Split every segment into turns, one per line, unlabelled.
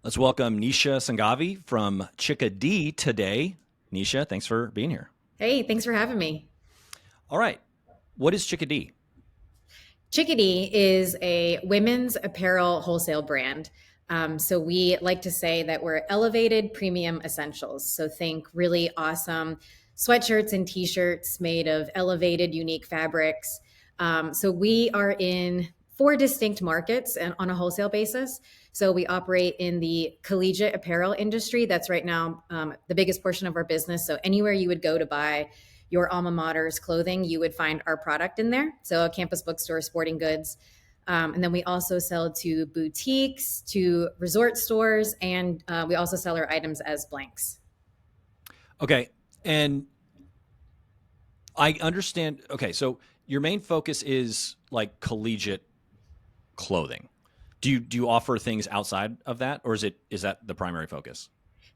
Let's welcome Nesha Sangavi from chicka-d today. Nesha, thanks for being here.
Hey, thanks for having me.
All right. What is chicka-d?
chicka-d is a women's apparel wholesale brand. So we like to say that we're elevated premium essentials. So think really awesome sweatshirts and t-shirts made of elevated, unique fabrics. So we are in four distinct markets and on a wholesale basis. So we operate in the collegiate apparel industry. That's right now the biggest portion of our business. So anywhere you would go to buy your alma mater's clothing, you would find our product in there. So a campus bookstore, sporting goods. And then we also sell to boutiques, to resort stores, and we also sell our items as blanks.
Okay. And I understand. Okay. So your main focus is like collegiate clothing. Do you offer things outside of that, or is that the primary focus?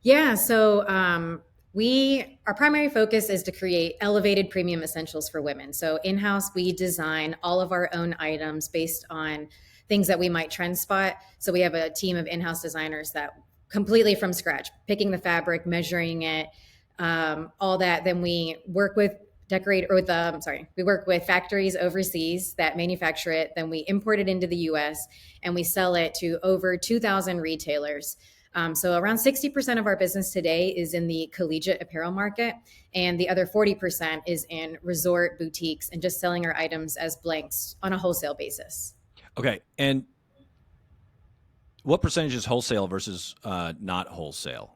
Yeah, so our primary focus is to create elevated premium essentials for women. So in-house, we design all of our own items based on things that we might trend spot. So we have a team of in-house designers that completely from scratch, picking the fabric, measuring it, all that. Then we work with we work with factories overseas that manufacture it. Then we import it into the U.S. and we sell it to over 2,000 retailers. So around 60% of our business today is in the collegiate apparel market, and the other 40% is in resort boutiques and just selling our items as blanks on a wholesale basis.
Okay. And what percentage is wholesale versus not wholesale?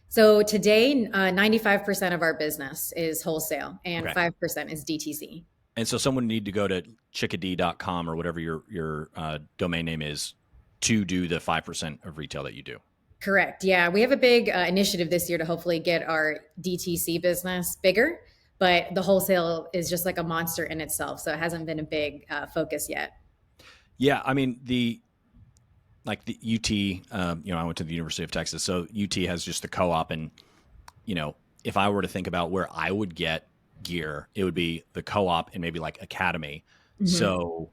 So today, 95% of our business is wholesale and
Okay.
5% is DTC.
And so someone would need to go to chicka-d.com or whatever your domain name is to do the 5% of retail that you do.
Correct. Yeah. We have a big initiative this year to hopefully get our DTC business bigger, but the wholesale is just like a monster in itself. So it hasn't been a big focus yet.
Yeah. I mean, the UT, I went to the University of Texas. So UT has just the co-op. And, if I were to think about where I would get gear, it would be the co-op and maybe like Academy.
Mm-hmm.
So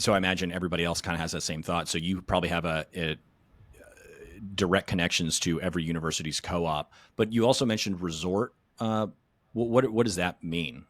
I imagine everybody else kind of has that same thought. So you probably have a direct connections to every university's co-op, but you also mentioned resort. What does that mean?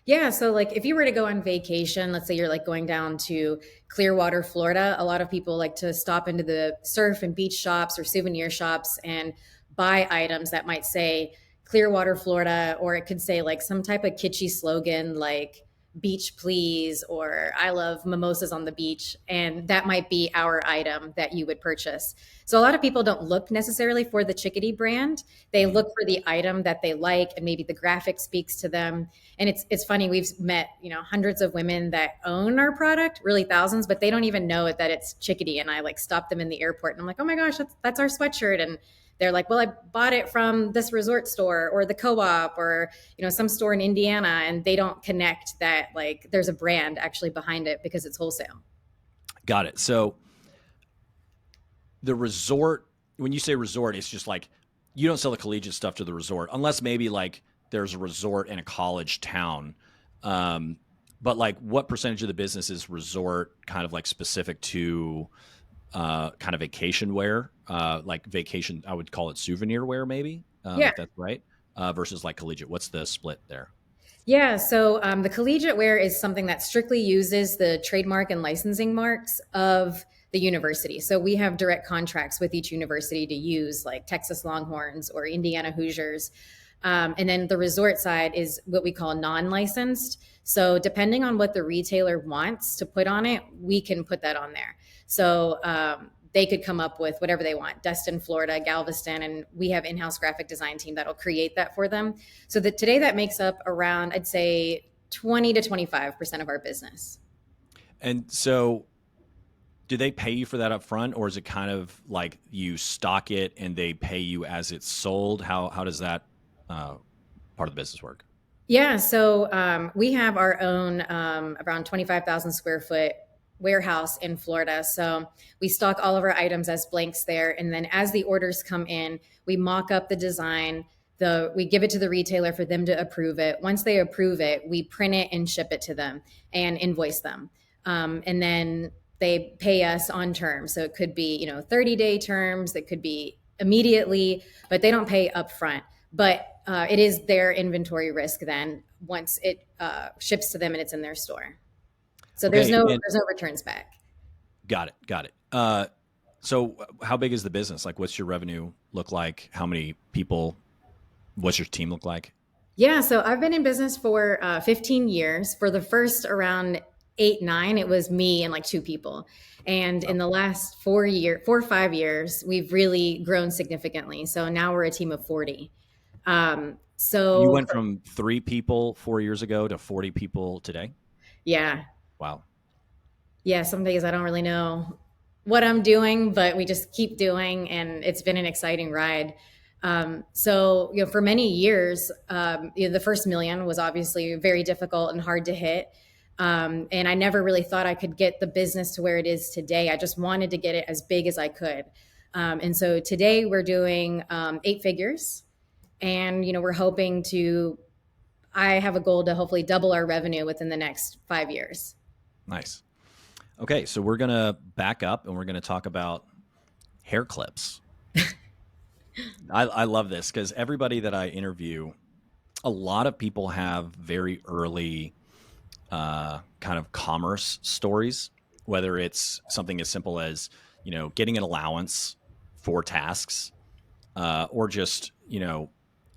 Yeah. So like if you were to go on vacation, let's say you're like going down to Clearwater, Florida, a lot of people like to stop into the surf and beach shops or souvenir shops and buy items that might say Clearwater, Florida, or it could say like some type of kitschy slogan like beach please, or I love mimosas on the beach. And that might be our item that you would purchase. So a lot of people don't look necessarily for the chicka-d brand. They look for the item that they like and maybe the graphic speaks to them. And it's funny, we've met, hundreds of women that own our product, really thousands, but they don't even know that it's chicka-d. And I like stop them in the airport and I'm like, oh my gosh, that's our sweatshirt. And they're like, well, I bought it from this resort store or the co-op or, some store in Indiana, and they don't connect that like there's a brand actually behind it because it's wholesale.
Got it. So the resort, when you say resort, it's just like you don't sell the collegiate stuff to the resort unless maybe like there's a resort in a college town. But like what percentage of the business is resort kind of like specific to kind of vacation wear, like vacation, I would call it souvenir wear maybe, if that's right, versus like collegiate. What's the split there?
Yeah, so the collegiate wear is something that strictly uses the trademark and licensing marks of the university. So we have direct contracts with each university to use like Texas Longhorns or Indiana Hoosiers. And then the resort side is what we call non-licensed. So depending on what the retailer wants to put on it, we can put that on there. So they could come up with whatever they want, Destin, Florida, Galveston, and we have in-house graphic design team that'll create that for them. So that today that makes up around, I'd say 20 to 25% of our business.
And so do they pay you for that up front, or is it kind of like you stock it and they pay you as it's sold? How does that part of the business work?
Yeah, so we have our own around 25,000 square foot warehouse in Florida. So we stock all of our items as blanks there. And then as the orders come in, we mock up the design, we give it to the retailer for them to approve it. Once they approve it, we print it and ship it to them and invoice them. And then they pay us on terms. So it could be, 30-day terms, it could be immediately, but they don't pay upfront. But it is their inventory risk then once it ships to them and it's in their store. So there's no returns back.
Got it. Got it. So how big is the business? Like, what's your revenue look like? How many people? What's your team look like?
Yeah, so I've been in business for 15 years. For the first around 8, 9, it was me and like 2 people. And in the last 4 or 5 years, we've really grown significantly. So now we're a team of 40. So
you went from 3 people 4 years ago to 40 people today?
Yeah.
Wow.
Yeah, some days I don't really know what I'm doing, but we just keep doing, and it's been an exciting ride. So, for many years, the first million was obviously very difficult and hard to hit. And I never really thought I could get the business to where it is today. I just wanted to get it as big as I could. And so today we're doing 8 figures, and, we're hoping I have a goal to hopefully double our revenue within the next 5 years.
Nice. Okay, so we're going to back up and we're going to talk about hair clips. I love this because everybody that I interview, a lot of people have very early kind of commerce stories, whether it's something as simple as, getting an allowance for tasks or just,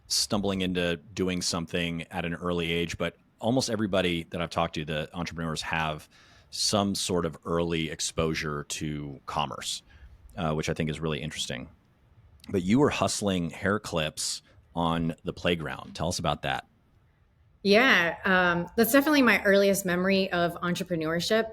stumbling into doing something at an early age. But almost everybody that I've talked to, the entrepreneurs, have some sort of early exposure to commerce, which I think is really interesting. But you were hustling hair clips on the playground. Tell us about that.
Yeah, that's definitely my earliest memory of entrepreneurship.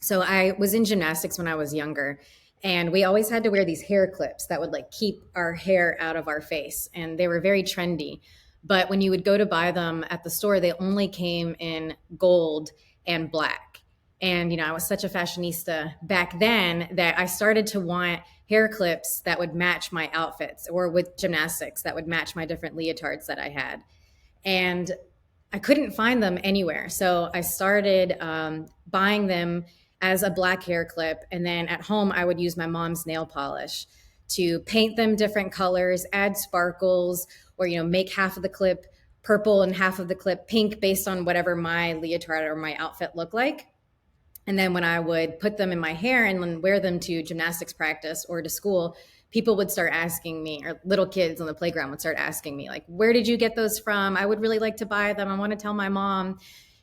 So I was in gymnastics when I was younger, and we always had to wear these hair clips that would like keep our hair out of our face. And they were very trendy. But when you would go to buy them at the store, they only came in gold and black. And, I was such a fashionista back then that I started to want hair clips that would match my outfits, or with gymnastics that would match my different leotards that I had. And I couldn't find them anywhere. So I started buying them as a black hair clip. And then at home, I would use my mom's nail polish to paint them different colors, add sparkles, or, make half of the clip purple and half of the clip pink based on whatever my leotard or my outfit looked like. And then when I would put them in my hair and then wear them to gymnastics practice or to school, people would start asking me, or little kids on the playground would start asking me, like, where did you get those from? I would really like to buy them. I want to tell my mom.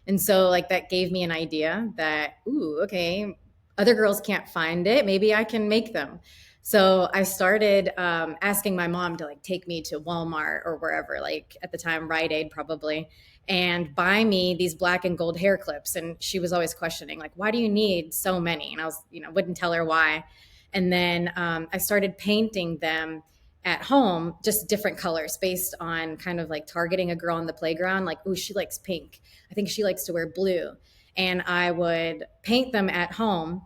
And so like that gave me an idea that, ooh, okay, other girls can't find it. Maybe I can make them. So I started asking my mom to like take me to Walmart or wherever, like at the time, Rite Aid probably, and buy me these black and gold hair clips. And she was always questioning, like, why do you need so many? And I was, wouldn't tell her why. And then I started painting them at home, just different colors based on kind of like targeting a girl on the playground. Like, ooh, she likes pink. I think she likes to wear blue. And I would paint them at home,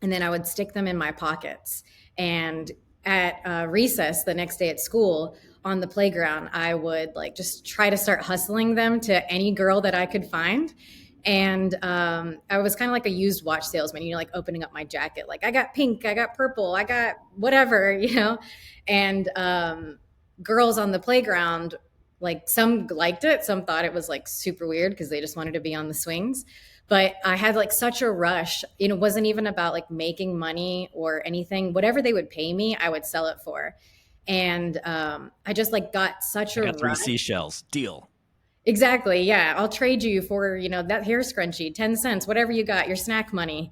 and then I would stick them in my pockets. And at recess the next day at school on the playground, I would like just try to start hustling them to any girl that I could find. And I was kind of like a used watch salesman, like opening up my jacket, like I got pink, I got purple, I got whatever, and girls on the playground, like some liked it, some thought it was like super weird because they just wanted to be on the swings. But I had like such a rush. It wasn't even about like making money or anything. Whatever they would pay me, I would sell it for. And I just like got such a rush.
3 seashells, deal.
Exactly. Yeah. I'll trade you for, that hair scrunchie, 10 cents, whatever you got, your snack money.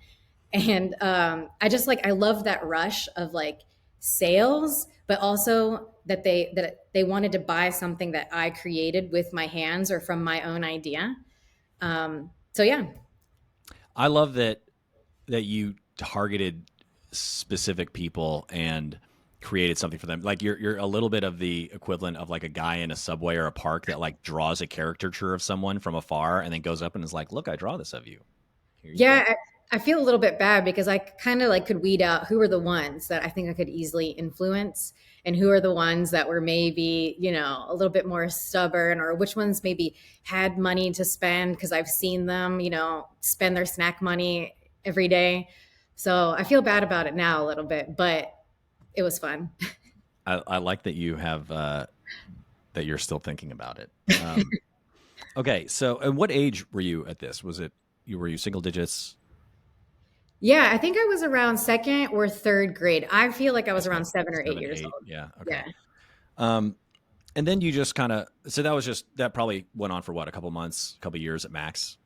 And I just like, I love that rush of like sales, but also that they wanted to buy something that I created with my hands or from my own idea. So yeah.
I love that you targeted specific people and created something for them. Like you're a little bit of the equivalent of like a guy in a subway or a park that like draws a caricature of someone from afar and then goes up and is like, look, I draw this of you.
Yeah. I feel a little bit bad because I kind of like could weed out who are the ones that I think I could easily influence and who are the ones that were maybe, a little bit more stubborn, or which ones maybe had money to spend because I've seen them, spend their snack money every day. So I feel bad about it now a little bit, but it was fun.
I like that you have that you're still thinking about it. Okay, so and what age were you at this? Was it were you single digits?
Yeah, I think I was around second or third grade. I feel like I was
Okay,
around 7 or 8
7,
years
8.
old.
Yeah. Okay.
Yeah.
Um, and then you just kind of so that was just that probably went on for what, a couple months, a couple years at max.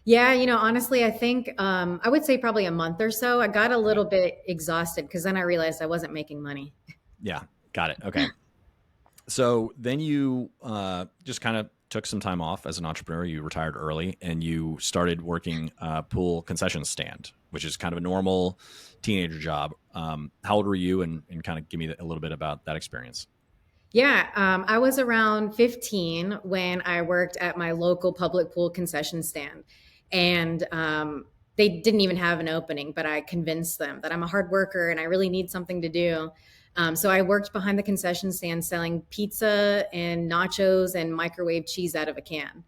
Yeah, honestly, I think I would say probably a month or so. I got a
Okay.
little bit exhausted because then I realized I wasn't making money.
Yeah. Got it. Okay. So then you just kind of took some time off as an entrepreneur. You retired early and you started working pool concession stand, which is kind of a normal teenager job. How old were you? And kind of give me a little bit about that experience.
Yeah, I was around 15 when I worked at my local public pool concession stand. And they didn't even have an opening, but I convinced them that I'm a hard worker and I really need something to do. So I worked behind the concession stand selling pizza and nachos and microwave cheese out of a can.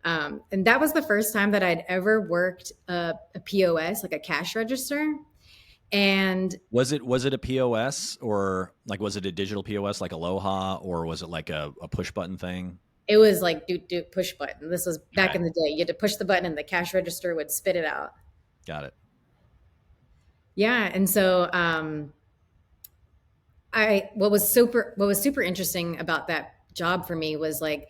And that was the first time that I'd ever worked a POS, like a cash register. And
Was it a POS or like was it a digital POS like Aloha or was it like a push button thing?
it was like do push button. This was back
Okay,
in the day. You had to push the button and the cash register would spit it out.
got it.
Yeah, and so I what was super interesting about that job for me was like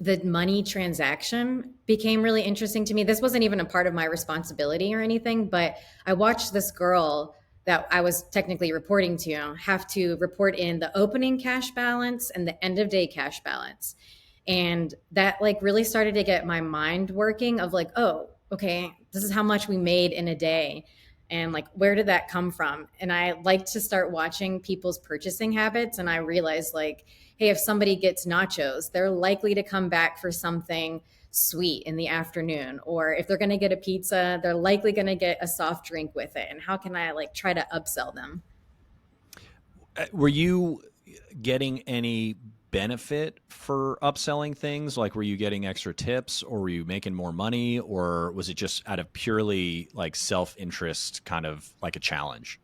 the money transaction became really interesting to me. This wasn't even a part of my responsibility or anything, but I watched this girl that I was technically reporting to have to report in the opening cash balance and the end of day cash balance. And that like really started to get my mind working of like, oh, okay, this is how much we made in a day. And like, where did that come from? And I like to start watching people's purchasing habits. And I realized like, hey, if somebody gets nachos, they're likely to come back for something sweet in the afternoon. Or if they're going to get a pizza, they're likely going to get a soft drink with it. And how can I like try to upsell them?
Were you getting any benefit for upselling things? Like, were you getting extra tips or were you making more money or was it just out of purely like self interest, kind of like a challenge?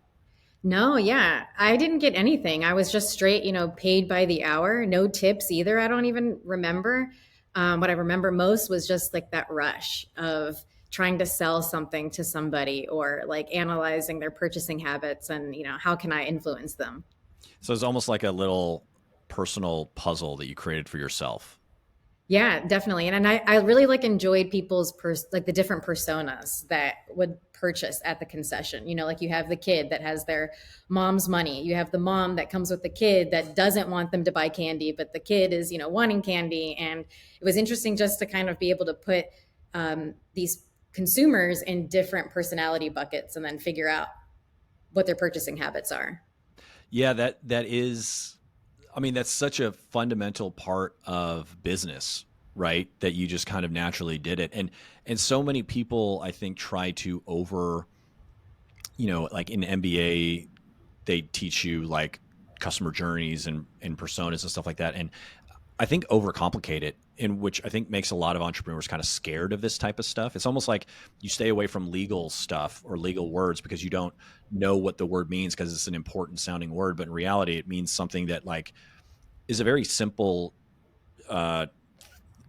No, yeah. I didn't get anything. I was just straight, paid by the hour, no tips either. I don't even remember. What I remember most was just like that rush of trying to sell something to somebody or like analyzing their purchasing habits and, how can I influence them?
So it's almost like a little personal puzzle that you created for yourself.
Yeah, definitely. And I really like enjoyed people's like the different personas that would purchase at the concession. Like you have the kid that has their mom's money. You have the mom that comes with the kid that doesn't want them to buy candy, but the kid is, wanting candy. And it was interesting just to kind of be able to put these consumers in different personality buckets and then figure out what their purchasing habits are.
Yeah, that is, I mean, that's such a fundamental part of business, right? That you just kind of naturally did it. And so many people I think try to like in MBA, they teach you like customer journeys and personas and stuff like that. And I think overcomplicate it, in which I think makes a lot of entrepreneurs kind of scared of this type of stuff. It's almost like you stay away from legal stuff or legal words because you don't know what the word means because it's an important sounding word, but in reality, it means something that like is a very simple uh,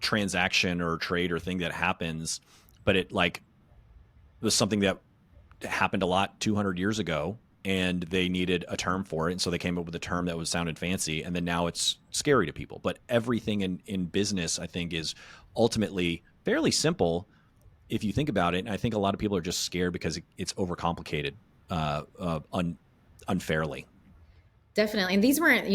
transaction or trade or thing that happens, but it like was something that happened a lot 200 years ago and they needed a term for it. And so they came up with a term that was sounded fancy. And then now it's scary to people. But everything in business, I think, is ultimately fairly simple if you think about it. And I think a lot of people are just scared because it's overcomplicated unfairly.
Definitely. And these weren't,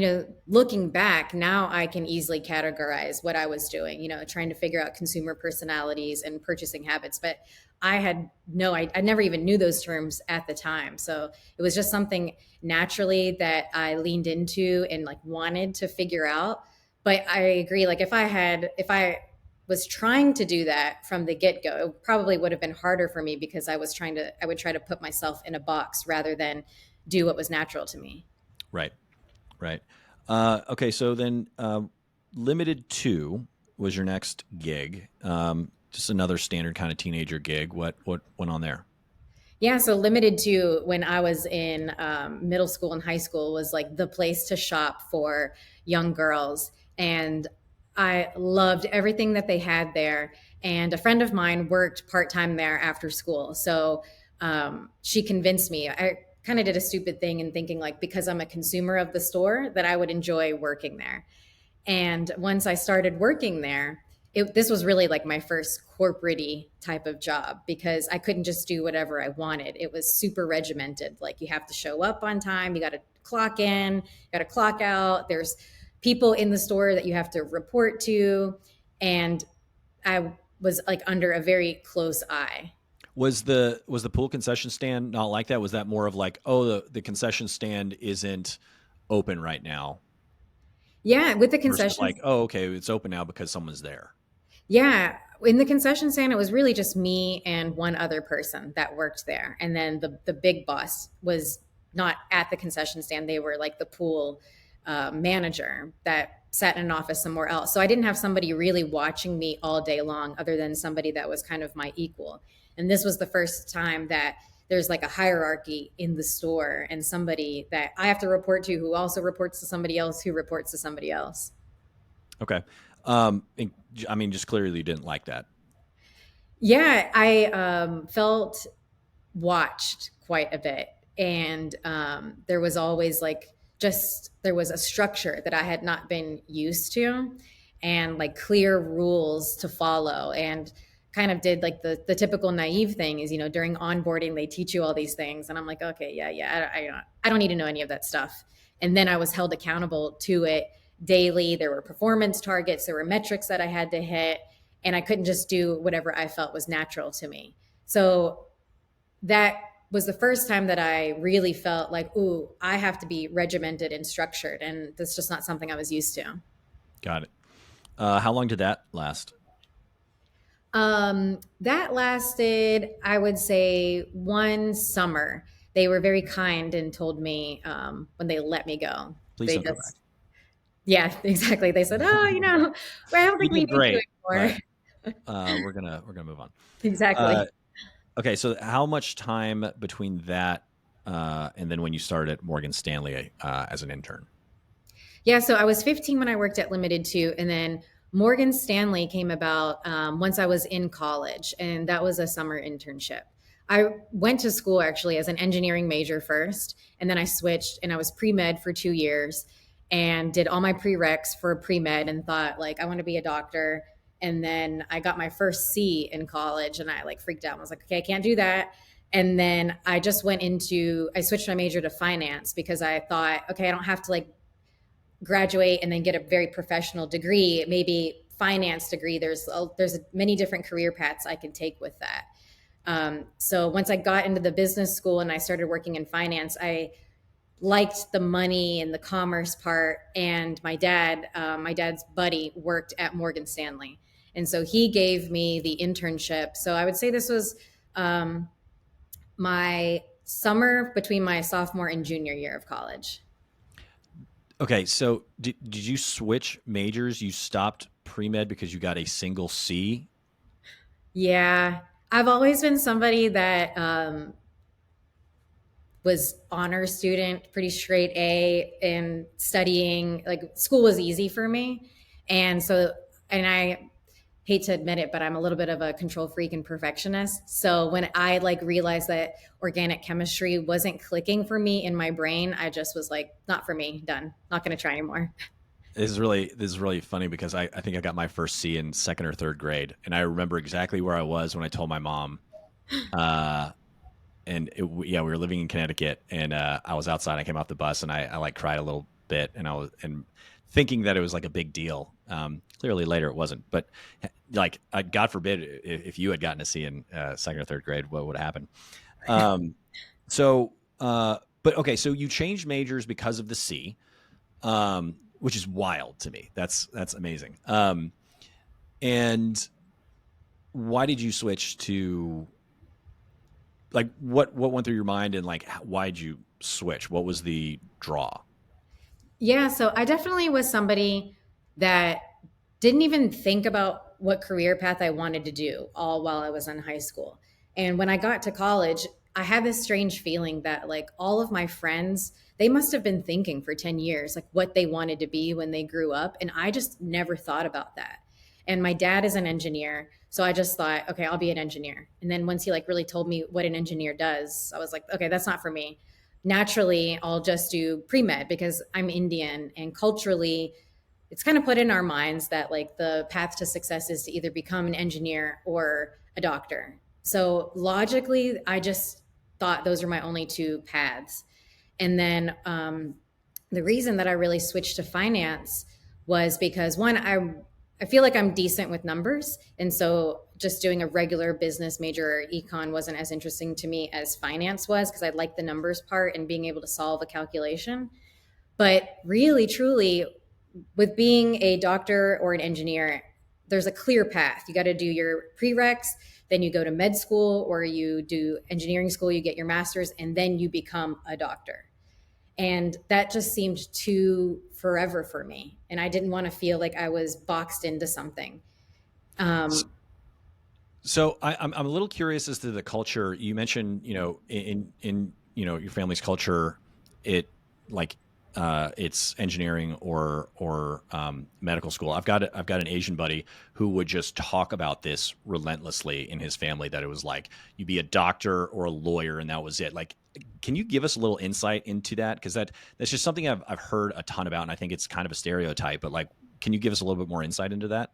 looking back, now I can easily categorize what I was doing, trying to figure out consumer personalities and purchasing habits. But I never even knew those terms at the time. So it was just something naturally that I leaned into and like wanted to figure out. But I agree, like if I was trying to do that from the get go, it probably would have been harder for me because I would try to put myself in a box rather than do what was natural to me.
Right. Right. Okay. So then Limited 2 was your next gig. Just another standard kind of teenager gig. What went on there?
Yeah, so limited to when I was in middle school and high school was like the place to shop for young girls. And I loved everything that they had there. And a friend of mine worked part time there after school. So she convinced me. I kind of did a stupid thing in thinking, like, because I'm a consumer of the store, that I would enjoy working there. And once I started working there, this was really like my first corporate type of job because I couldn't just do whatever I wanted. It was super regimented. Like you have to show up on time, you got to clock in, you got to clock out. There's people in the store that you have to report to. And I was like under a very close eye.
Was the pool concession stand not like that? Was that more of like, oh, the concession stand isn't open right now,
Yeah, with the
versus
concessions.
like, oh, okay, it's open now because someone's there?
Yeah, in the concession stand, it was really just me and one other person that worked there, and then the big boss was not at the concession stand. They were like the pool manager that sat in an office somewhere else. So I didn't have somebody really watching me all day long, other than somebody that was kind of my equal. And this was the first time that there's like a hierarchy in the store, and somebody that I have to report to, who also reports to somebody else, who reports to somebody else.
Okay. And, I mean, just clearly you didn't like that.
Yeah, I felt watched quite a bit. And there was always like, just there was a structure that I had not been used to, and like clear rules to follow. And kind of did like the typical naive thing is, during onboarding, they teach you all these things. And I'm like, okay, yeah, I don't need to know any of that stuff. And then I was held accountable to it daily. There were performance targets, there were metrics that I had to hit, and I couldn't just do whatever I felt was natural to me. So that was the first time that I really felt like, ooh, I have to be regimented and structured. And that's just not something I was used to.
Got it. How long did that last?
That lasted, I would say, one summer. They were very kind and told me when they let me go.
Please
They
don't go back.
just, yeah, exactly. They said, oh, I don't
You
think we
did
need you
great,
anymore.
but we're gonna move on. Uh,
Exactly.
okay, so how much time between that and then when you started at Morgan Stanley as an intern?
Yeah, so I was 15 when I worked at Limited Too, and then Morgan Stanley came about once I was in college, and that was a summer internship. I went to school actually as an engineering major first, and then I switched and I was pre med for 2 years and did all my prereqs for pre med and thought, like, I want to be a doctor. And then I got my first C in college and I like freaked out. I was like, okay, I can't do that. And then I switched my major to finance because I thought, okay, I don't have to like graduate and then get a very professional degree, maybe finance degree. There's many different career paths I can take with that. So once I got into the business school and I started working in finance, I liked the money and the commerce part. And my dad's buddy worked at Morgan Stanley, and so he gave me the internship. So I would say this was my summer between my sophomore and junior year of college.
Okay, so did you switch majors? You stopped pre med because you got a single C?
Yeah, I've always been somebody that was honor student, pretty straight A, and studying. Like school was easy for me, and so and I hate to admit it, but I'm a little bit of a control freak and perfectionist. So when I like realized that organic chemistry wasn't clicking for me in my brain, I just was like, not for me, done. Not going to try anymore.
This is really funny because I think I got my first C in second or third grade, and I remember exactly where I was when I told my mom. Uh, yeah, we were living in Connecticut, and I was outside. I came off the bus, and I like cried a little bit, and I was thinking that it was like a big deal. Clearly, later it wasn't. But like, God forbid, if you had gotten a C in second or third grade, what would happen? Um, but okay, so you changed majors because of the C, which is wild to me. That's amazing. And why did you switch to, like, what went through your mind, and like why did you switch? What was the draw?
Yeah, so I definitely was somebody that didn't even think about what career path I wanted to do all while I was in high school. And when I got to college, I had this strange feeling that like all of my friends, they must have been thinking for 10 years, like what they wanted to be when they grew up. And I just never thought about that. And my dad is an engineer. So I just thought, okay, I'll be an engineer. And then once he like really told me what an engineer does, I was like, okay, that's not for me. Naturally, I'll just do pre-med because I'm Indian and culturally, it's kind of put in our minds that like the path to success is to either become an engineer or a doctor. So logically, I just thought those are my only two paths. And then the reason that I really switched to finance was because one, I feel like I'm decent with numbers, and so just doing a regular business major or econ wasn't as interesting to me as finance was because I like the numbers part and being able to solve a calculation. But really, truly, with being a doctor or an engineer, there's a clear path. You got to do your prereqs, then you go to med school or you do engineering school, you get your master's, and then you become a doctor. And that just seemed too forever for me. And I didn't want to feel like I was boxed into something.
So I'm a little curious as to the culture. You mentioned, in your family's culture, it like it's engineering or medical school. I've got an Asian buddy who would just talk about this relentlessly in his family, that it was like you be a doctor or a lawyer and that was it. Like, can you give us a little insight into that? Because that's just something I've heard a ton about, and I think it's kind of a stereotype. But like, can you give us a little bit more insight into that?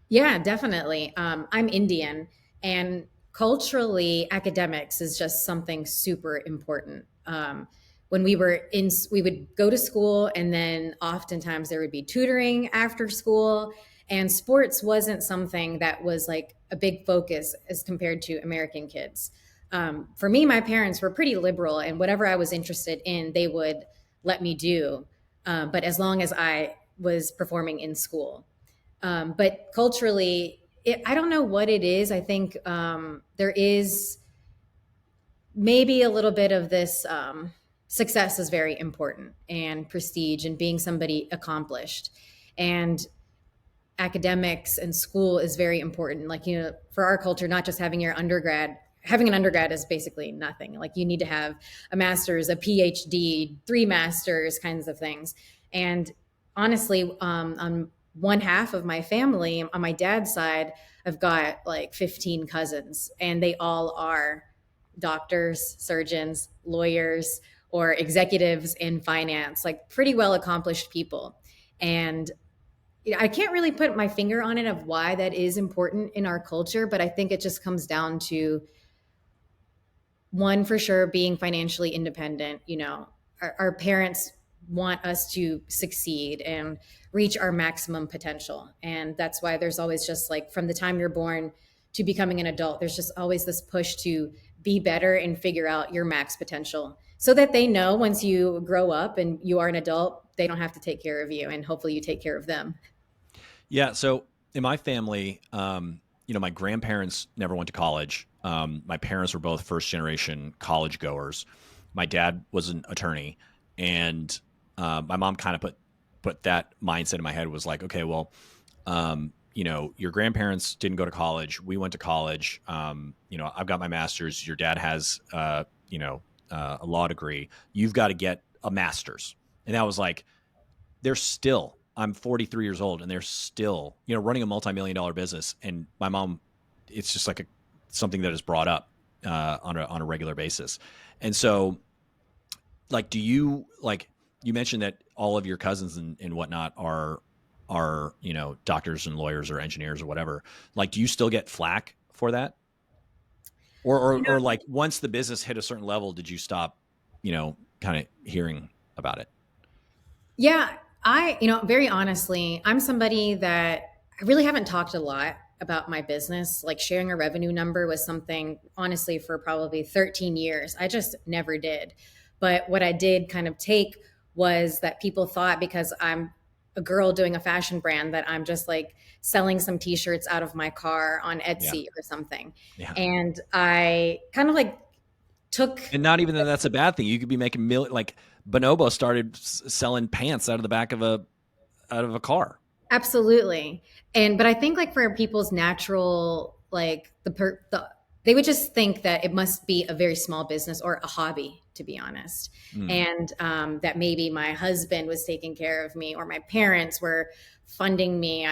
Yeah, definitely. I'm Indian, and culturally, academics is just something super important. When we would go to school, and then oftentimes there would be tutoring after school, and sports wasn't something that was like a big focus as compared to American kids. For me, my parents were pretty liberal, and whatever I was interested in, they would let me do. But as long as I was performing in school. But culturally, I don't know what it is. I think there is maybe a little bit of this success is very important, and prestige and being somebody accomplished. And academics and school is very important. Like, for our culture, not just having an undergrad is basically nothing. Like, you need to have a master's, a PhD, 3 masters, kinds of things. And honestly, on one half of my family, on my dad's side, I've got like 15 cousins, and they all are doctors, surgeons, lawyers, or executives in finance, like pretty well accomplished people. And I can't really put my finger on it of why that is important in our culture, but I think it just comes down to one, for sure, being financially independent. Our parents want us to succeed and reach our maximum potential. And that's why there's always just like from the time you're born to becoming an adult, there's just always this push to be better and figure out your max potential so that they know once you grow up and you are an adult, they don't have to take care of you, and hopefully you take care of them.
Yeah. So in my family, my grandparents never went to college. My parents were both first generation college goers. My dad was an attorney, and my mom kind of put that mindset in my head, was like, okay, well, your grandparents didn't go to college. We went to college. I've got my master's. Your dad has, a law degree. You've got to get a master's. And that was like, I'm 43 years old, and they're still, running a multi-million-dollar business. And my mom, it's just like something that is brought up on a regular basis. And so, like, do you, like, you mentioned that all of your cousins and whatnot are doctors and lawyers or engineers or whatever. Like, do you still get flack for that? Or like, once the business hit a certain level, did you stop, kind of hearing about it?
Yeah, very honestly, I'm somebody that I really haven't talked a lot about my business. Like, sharing a revenue number was something, honestly, for probably 13 years. I just never did. But what I did kind of take was that people thought because I'm a girl doing a fashion brand that I'm just like selling some t-shirts out of my car on Etsy or something.
Yeah.
And I kind of like took.
And not even that that's a bad thing. You could be making like Bonobo started selling pants out of the back of a car.
Absolutely. But I think like for people's natural, like the they would just think that it must be a very small business or a hobby, to be honest.
Mm.
And that maybe my husband was taking care of me or my parents were funding me.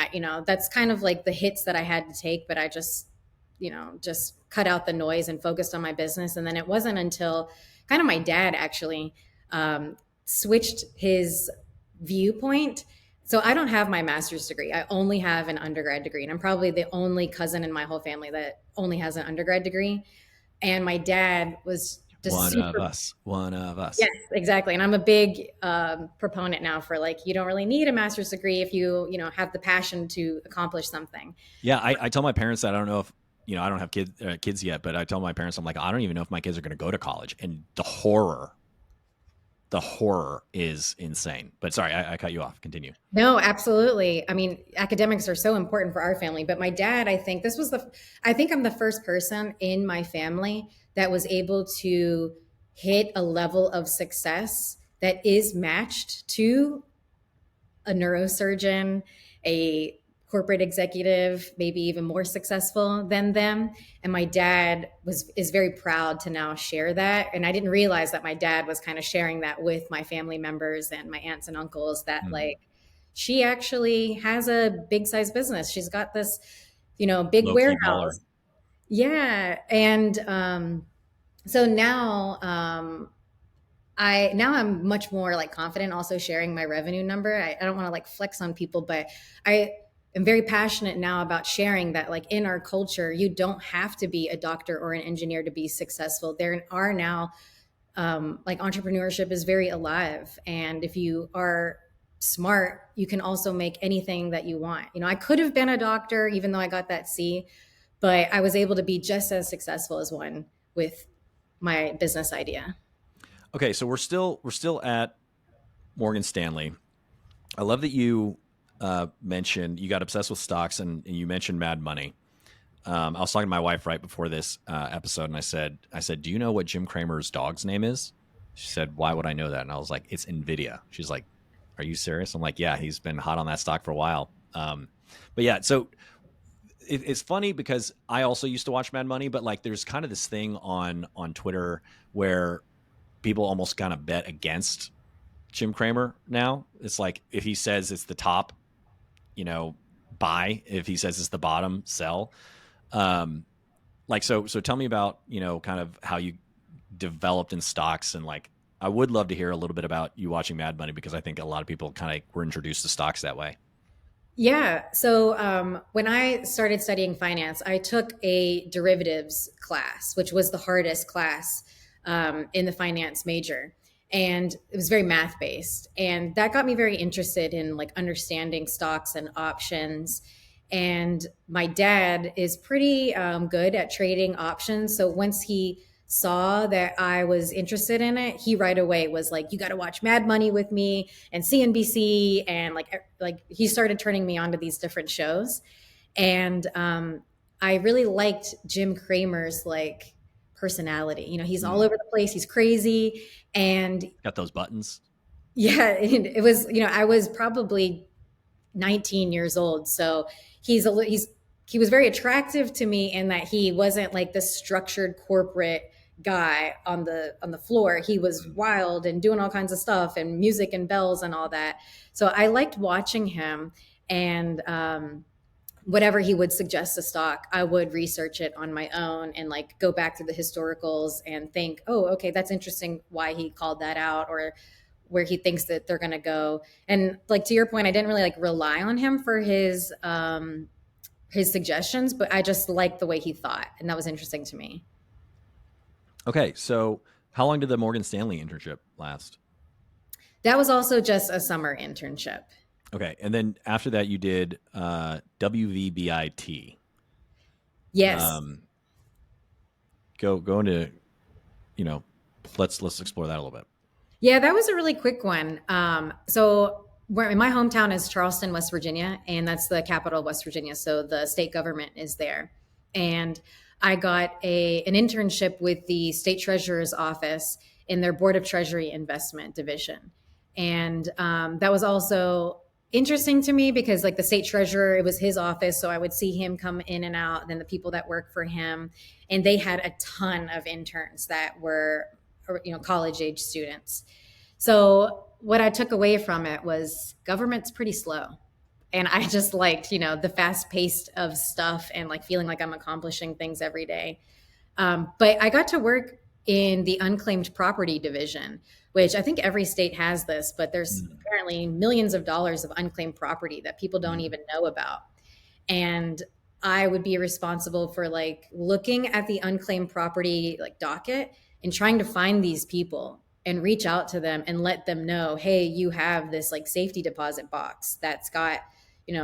That's kind of like the hits that I had to take, but I just cut out the noise and focused on my business. And then it wasn't until kind of my dad actually switched his viewpoint. So I don't have my master's degree. I only have an undergrad degree. And I'm probably the only cousin in my whole family that only has an undergrad degree. And my dad was just
one of us.
Yes, exactly. And I'm a big proponent now for like, you don't really need a master's degree if you have the passion to accomplish something.
Yeah. I tell my parents that I don't know if, I don't have kids yet, but I tell my parents, I'm like, I don't even know if my kids are going to go to college. And the horror is insane. But sorry, I cut you off. Continue.
No, absolutely. I mean, academics are so important for our family, but my dad, I think I'm the first person in my family that was able to hit a level of success that is matched to a neurosurgeon, a corporate executive, maybe even more successful than them. And my dad is very proud to now share that. And I didn't realize that my dad was kind of sharing that with my family members and my aunts and uncles that like, she actually has a big size business. She's got this, big
Low-key
warehouse.
baller.
Yeah. And so now I'm much more like confident also sharing my revenue number. I don't want to like flex on people, but I am very passionate now about sharing that like in our culture, you don't have to be a doctor or an engineer to be successful. There are now like entrepreneurship is very alive. And if you are smart, you can also make anything that you want. I could have been a doctor, even though I got that C, but I was able to be just as successful as one with my business idea.
Okay, so we're still at Morgan Stanley. I love that you mentioned you got obsessed with stocks and you mentioned Mad Money. I was talking to my wife right before this episode, and I said, "Do you know what Jim Cramer's dog's name is?" She said, "Why would I know that?" And I was like, "It's Nvidia." She's like, "Are you serious?" I'm like, "Yeah, he's been hot on that stock for a while." But yeah, so it's funny because I also used to watch Mad Money, but like there's kind of this thing on Twitter where people almost kind of bet against Jim Cramer now. It's like if he says it's the top, buy. If he says it's the bottom, sell. So tell me about, kind of how you developed in stocks, and like I would love to hear a little bit about you watching Mad Money because I think a lot of people kind of were introduced to stocks that way.
Yeah. So when I started studying finance, I took a derivatives class, which was the hardest class in the finance major. And it was very math based. And that got me very interested in like understanding stocks and options. And my dad is pretty good at trading options. So once he saw that I was interested in it, he right away was like, "You got to watch Mad Money with me and CNBC." And like he started turning me on to these different shows. And I really liked Jim Cramer's like personality. He's all over the place. He's crazy. And
Got those buttons.
yeah, it was, I was probably 19 years old. So he was very attractive to me in that he wasn't like the structured corporate guy on the floor. He was wild and doing all kinds of stuff and music and bells and all that. So I liked watching him, and whatever he would suggest a stock, I would research it on my own and like go back to the historicals and think, oh, okay, that's interesting why he called that out or where he thinks that they're going to go. And like, to your point, I didn't really like rely on him for his suggestions, but I just liked the way he thought. And that was interesting to me.
Okay. So how long did the Morgan Stanley internship last?
That was also just a summer internship.
Okay. And then after that, you did WVBIT.
Yes.
Go into, let's explore that a little bit.
Yeah, that was a really quick one. So my hometown is Charleston, West Virginia, and that's the capital of West Virginia. So the state government is there. And I got an internship with the state treasurer's office in their Board of Treasury investment division. And that was also interesting to me because like the state treasurer, it was his office. So I would see him come in and out, then the people that work for him. And they had a ton of interns that were, college age students. So what I took away from it was government's pretty slow. And I just liked, the fast pace of stuff and like feeling like I'm accomplishing things every day. But I got to work in the unclaimed property division, which I think every state has this, but there's apparently millions of dollars of unclaimed property that people don't even know about. And I would be responsible for like looking at the unclaimed property like docket and trying to find these people and reach out to them and let them know, hey, you have this like safety deposit box that's got,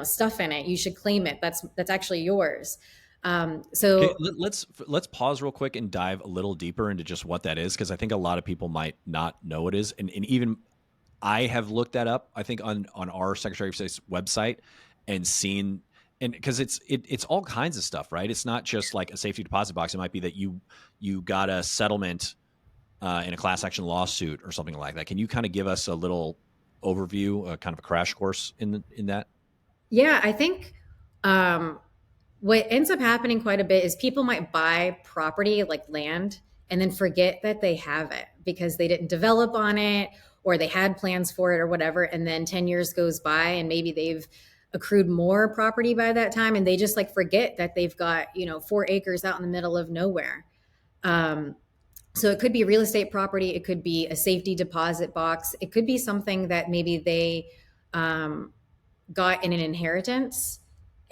stuff in it. You should claim it. That's actually yours.
Okay, let's pause real quick and dive a little deeper into just what that is, because I think a lot of people might not know what it is, and even I have looked that up. I think on our Secretary of State's website and seen, and because it's all kinds of stuff, right? It's not just like a safety deposit box. It might be that you got a settlement in a class action lawsuit or something like that. Can you kind of give us a little overview, kind of a crash course in that?
Yeah, I think what ends up happening quite a bit is people might buy property like land and then forget that they have it because they didn't develop on it or they had plans for it or whatever. And then 10 years goes by and maybe they've accrued more property by that time and they just like forget that they've got, 4 acres out in the middle of nowhere. So it could be real estate property. It could be a safety deposit box. It could be something that maybe they got in an inheritance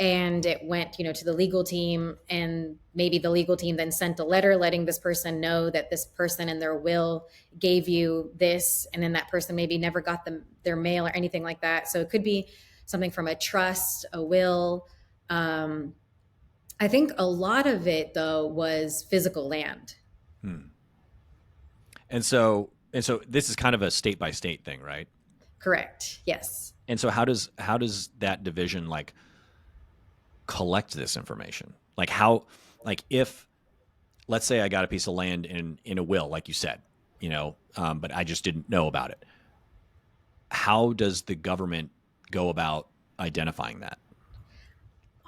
and it went, to the legal team, and maybe the legal team then sent a letter letting this person know that this person in their will gave you this, and then that person maybe never got their mail or anything like that. So it could be something from a trust, a will. I think a lot of it though was physical land.
And so this is kind of a state by state thing, right?
Correct. Yes.
And so how does that division like collect this information? Like if let's say I got a piece of land in a will, like you said, but I just didn't know about it. How does the government go about identifying that?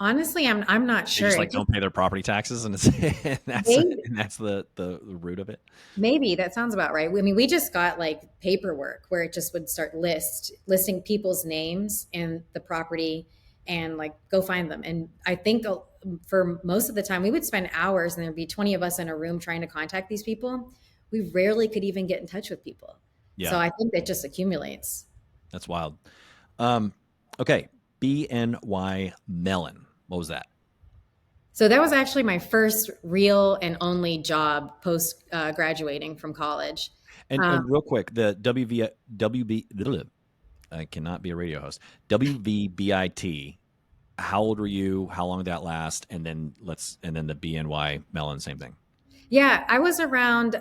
Honestly, I'm not sure.
They just don't pay their property taxes, and that's the root of it.
Maybe that sounds about right. I mean, we just got like paperwork where it just would start listing people's names and the property and like go find them. And I think for most of the time we would spend hours and there'd be 20 of us in a room trying to contact these people. We rarely could even get in touch with people. Yeah. So I think that just accumulates.
That's wild. Okay. BNY Mellon. What was that?
So that was actually my first real and only job post graduating from college.
And real quick, the I cannot be a radio host. WVBIT. How old were you? How long did that last? And then the BNY Mellon, same thing.
Yeah, I was around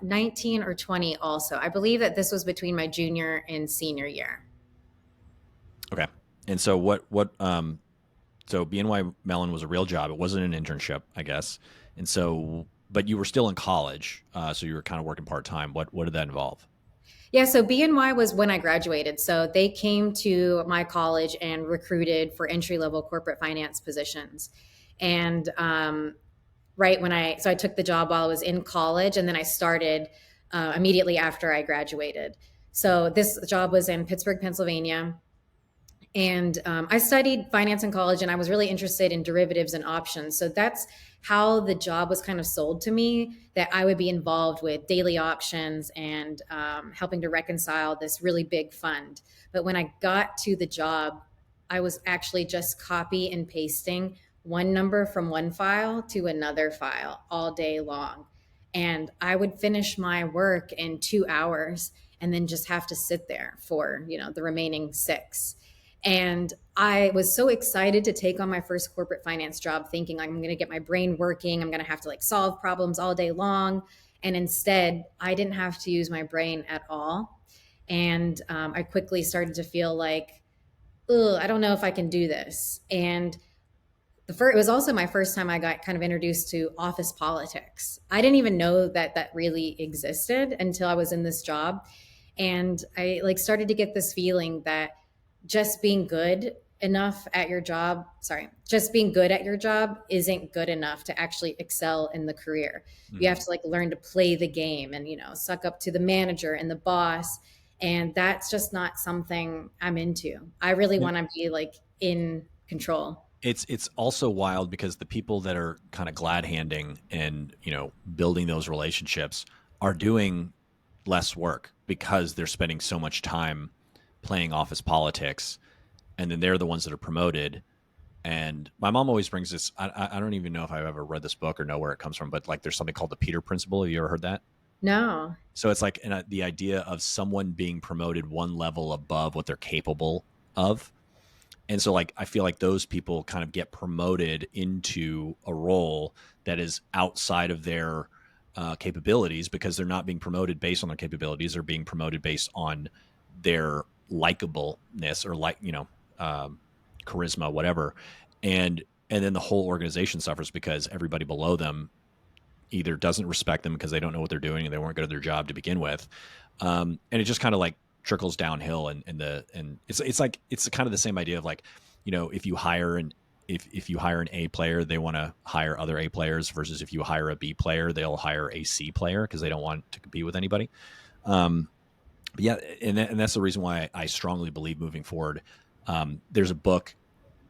19 or 20 also. I believe that this was between my junior and senior year.
Okay. And so so BNY Mellon was a real job. It wasn't an internship, I guess. And so, but you were still in college. So you were kind of working part-time. What did that involve?
Yeah. So BNY was when I graduated. So they came to my college and recruited for entry-level corporate finance positions. And right when I took the job while I was in college, and then I started immediately after I graduated. So this job was in Pittsburgh, Pennsylvania. And I studied finance in college, and I was really interested in derivatives and options. So that's how the job was kind of sold to me, that I would be involved with daily options and helping to reconcile this really big fund. But when I got to the job, I was actually just copy and pasting one number from one file to another file all day long. And I would finish my work in 2 hours and then just have to sit there for, the remaining 6. And I was so excited to take on my first corporate finance job, thinking I'm going to get my brain working. I'm going to have to like solve problems all day long. And instead, I didn't have to use my brain at all. And I quickly started to feel like, I don't know if I can do this. And it was also my first time I got kind of introduced to office politics. I didn't even know that really existed until I was in this job. And I like started to get this feeling that just being good enough at your job, just being good at your job isn't good enough to actually excel in the career. You have
Hmm.
to like learn to play the game and, suck up to the manager and the boss. And that's just not something I'm into. I really want to be like in control.
It's also wild because the people that are kind of glad handing and building those relationships are doing less work because they're spending so much time playing office politics, and then they're the ones that are promoted. And my mom always brings this. I don't even know if I've ever read this book or know where it comes from, but like there's something called the Peter Principle. Have you ever heard that?
No.
So it's like the idea of someone being promoted one level above what they're capable of. And so like I feel like those people kind of get promoted into a role that is outside of their capabilities because they're not being promoted based on their capabilities. They're being promoted based on their likableness or charisma, whatever. And then the whole organization suffers because everybody below them either doesn't respect them because they don't know what they're doing and they weren't good at their job to begin with. And it just kind of like trickles downhill, and it's kind of the same idea of like, if you hire if you hire an A player, they want to hire other A players versus if you hire a B player, they'll hire a C player because they don't want to compete with anybody. But yeah, and that's the reason why I strongly believe moving forward. There's a book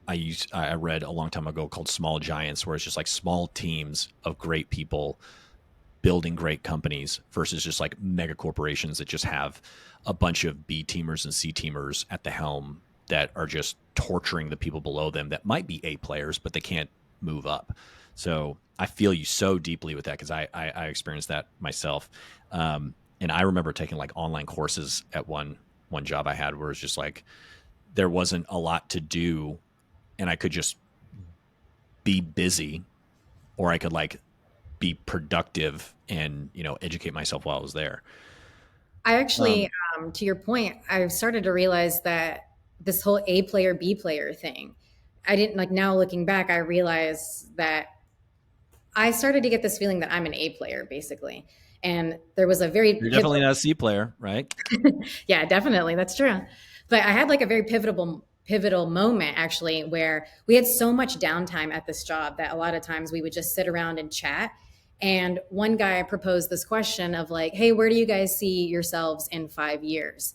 I read a long time ago called Small Giants, where it's just like small teams of great people building great companies versus just like mega corporations that just have a bunch of B teamers and C teamers at the helm that are just torturing the people below them that might be A players, but they can't move up. So I feel you so deeply with that because I experienced that myself. And I remember taking like online courses at one job I had where it's just like there wasn't a lot to do and I could just be busy or I could like be productive and educate myself while I was there.
I actually,
Um,
to your point, I've started to realize that this whole A player, B player thing, I didn't like now looking back, I realize that I started to get this feeling that I'm an A player basically. And there was a very
you're definitely
pivotal,
not a C player, right?
yeah, definitely, that's true. But I had like a very pivotal moment actually where we had so much downtime at this job that a lot of times we would just sit around and chat. And one guy proposed this question of like, hey, where do you guys see yourselves in 5 years?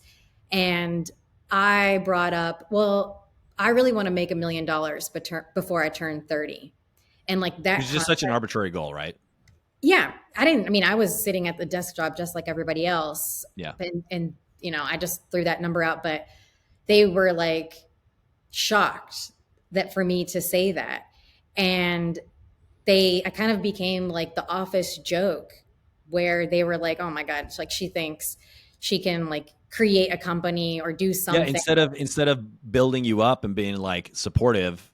And I brought up, well, I really want to make $1 million before I turn 30. And like
Which
that
is just such an arbitrary goal, right?
yeah, I mean, I was sitting at the desk job just like everybody else.
Yeah.
And I just threw that number out, but they were like shocked that for me to say that. And I kind of became like the office joke where they were like, oh my God, it's like she thinks she can like create a company or do
Yeah.
something.
Instead of building you up and being like supportive,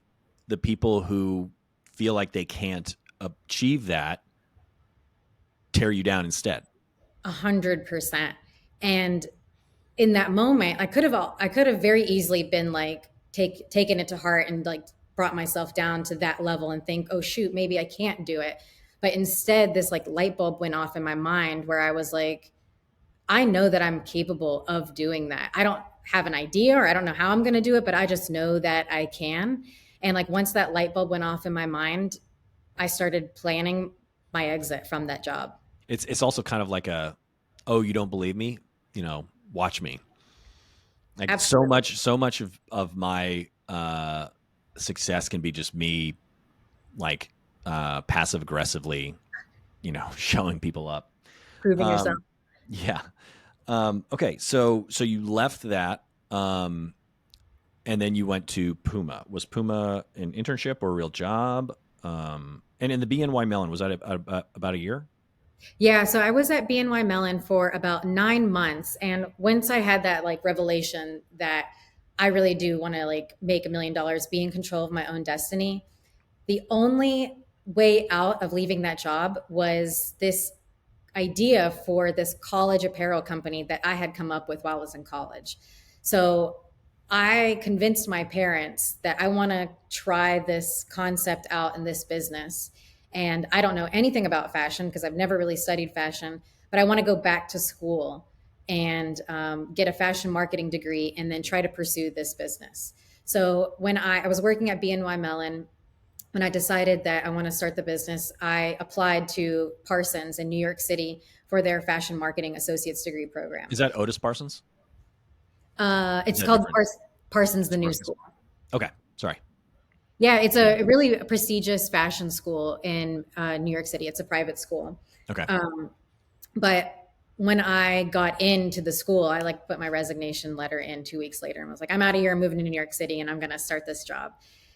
the people who feel like they can't achieve that tear you down instead.
100%. And in that moment, I could have very easily been like taken it to heart and like brought myself down to that level and think, oh shoot, maybe I can't do it. But instead, this like light bulb went off in my mind where I was like, I know that I'm capable of doing that. I don't have an idea or I don't know how I'm going to do it, but I just know that I can. And like once that light bulb went off in my mind, I started planning my exit from that job.
It's also kind of like oh, you don't believe me, watch me. Like
Absolutely.
so much of my success can be just me like passive aggressively, showing people up.
Proving yourself.
Um, yeah. Okay. So you left that, and then you went to Puma. Was Puma an internship or a real job? And in the BNY Mellon, was that about a year?
Yeah, so I was at BNY Mellon for about 9 months. And once I had that like revelation that I really do want to like make $1 million, be in control of my own destiny, the only way out of leaving that job was this idea for this college apparel company that I had come up with while I was in college. So I convinced my parents that I want to try this concept out in this business. And I don't know anything about fashion because I've never really studied fashion, but I want to go back to school and get a fashion marketing degree and then try to pursue this business. So when I was working at BNY Mellon, when I decided that I want to start the business, I applied to Parsons in New York City for their fashion marketing associate's degree program.
Is that Otis Parsons? Is
It's
that
called
different?
Parsons, the
Otis
new
Parsons.
school.
Okay, sorry.
Yeah, it's a really prestigious fashion school in New York City. It's a private school.
Okay.
But when I got into the school, I like put my resignation letter in 2 weeks later and was like, I'm out of here. I'm moving to New York City and I'm going to start this job.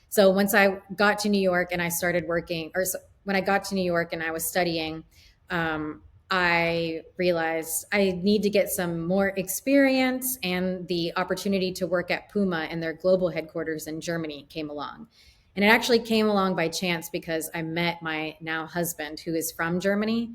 So once I got to New York and I started working, when I got to New York and I was studying, I realized I need to get some more experience, and the opportunity to work at Puma and their global headquarters in Germany came along. And it actually came along by chance because I met my now husband, who is from Germany,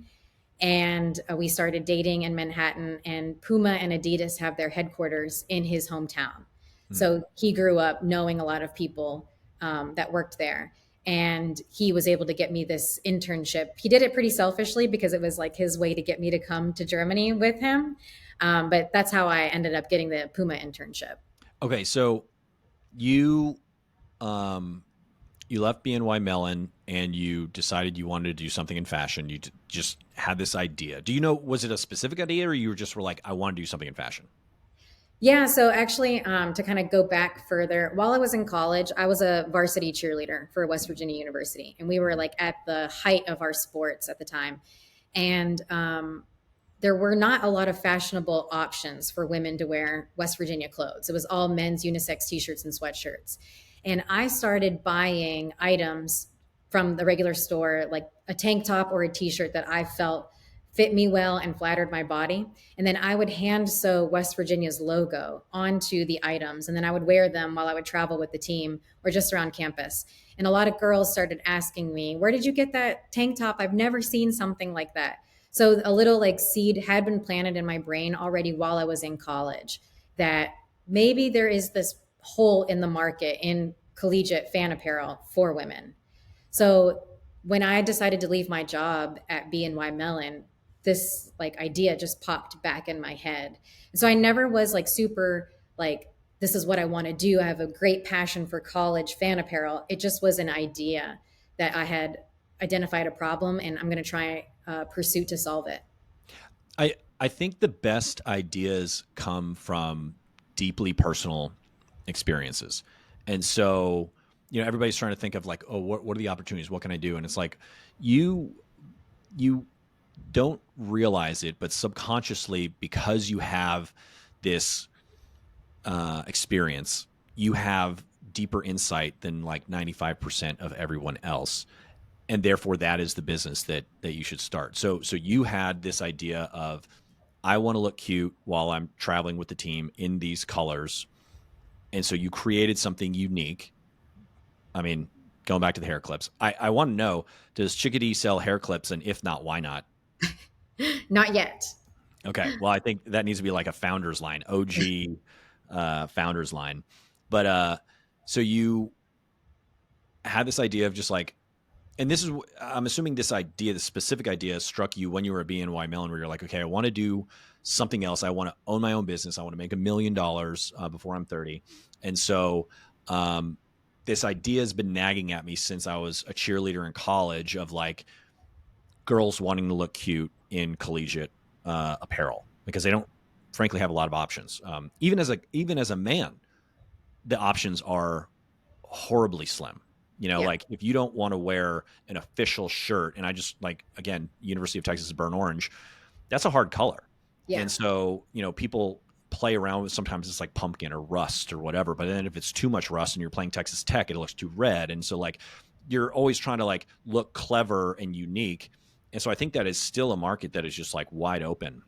and we started dating in Manhattan, and Puma and Adidas have their headquarters in his hometown. So he grew up knowing a lot of people that worked there, and he was able to get me this internship. He did it pretty selfishly because it was like his way to get me to come to Germany with him. But that's how I ended up getting the Puma internship.
Okay, so you you left BNY Mellon and you decided you wanted to do something in fashion. You just had this idea. Do you know, was it a specific idea, or you were like, I want to do something in fashion?
Yeah, so actually, to kind of go back further, while I was in college, I was a varsity cheerleader for West Virginia University, and we were like at the height of our sports at the time. And there were not a lot of fashionable options for women to wear West Virginia clothes. It was all men's unisex t-shirts and sweatshirts. And I started buying items from the regular store, like a tank top or a t-shirt that I felt fit me well and flattered my body. And then I would hand sew West Virginia's logo onto the items. And then I would wear them while I would travel with the team or just around campus. And a lot of girls started asking me, where did you get that tank top? I've never seen something like that. So a little like seed had been planted in my brain already while I was in college, that maybe there is this hole in the market in collegiate fan apparel for women. So when I decided to leave my job at BNY Mellon, this like idea just popped back in my head. And so I never was like super like, this is what I want to do. I have a great passion for college fan apparel. It just was an idea that I had identified a problem, and I'm going to try pursue to solve it.
I think the best ideas come from deeply personal experiences. And so, everybody's trying to think of like, oh, what are the opportunities? What can I do? And it's like, you don't realize it, but subconsciously, because you have this experience, you have deeper insight than like 95% of everyone else. And therefore that is the business that you should start. So you had this idea of, I want to look cute while I'm traveling with the team in these colors. And so you created something unique. I mean, going back to the hair clips, I want to know, does chicka-d sell hair clips? And if not, why not?
Not yet.
Okay. Well, I think that needs to be like a founder's line, OG founder's line. But so you had this idea of just like, and this is, I'm assuming this idea, the specific idea struck you when you were at BNY Mellon, where you're like, okay, I want to do something else. I want to own my own business. I want to make $1 million before I'm 30. And so this idea has been nagging at me since I was a cheerleader in college, of like girls wanting to look cute in collegiate apparel, because they don't frankly have a lot of options. Even as a man, the options are horribly slim.
Yeah.
Like if you don't want to wear an official shirt, and I just like, again, University of Texas burnt orange, that's a hard color.
Yeah.
And so, people play around with, sometimes it's like pumpkin or rust or whatever. But then if it's too much rust and you're playing Texas Tech, it looks too red. And so like, you're always trying to like look clever and unique. And so I think that is still a market that is just like wide open.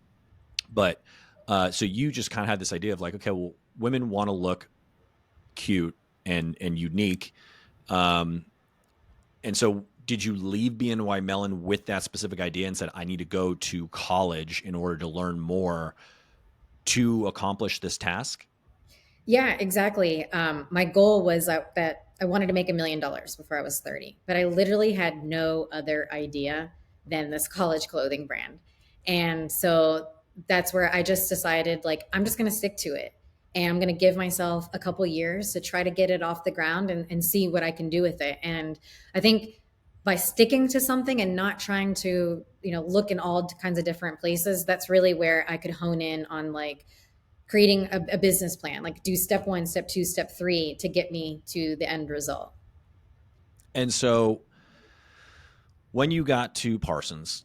But so you just kind of had this idea of like, okay, well, women want to look cute and unique. And so did you leave BNY Mellon with that specific idea and said, I need to go to college in order to learn more to accomplish this task?
Yeah, exactly. My goal was that I wanted to make $1 million before I was 30, but I literally had no other idea than this college clothing brand. And so that's where I just decided, like, I'm just going to stick to it. And I'm going to give myself a couple years to try to get it off the ground and see what I can do with it. And I think by sticking to something and not trying to, look in all kinds of different places, that's really where I could hone in on like creating a business plan, like do step one, step two, step three to get me to the end result.
And so when you got to Parsons,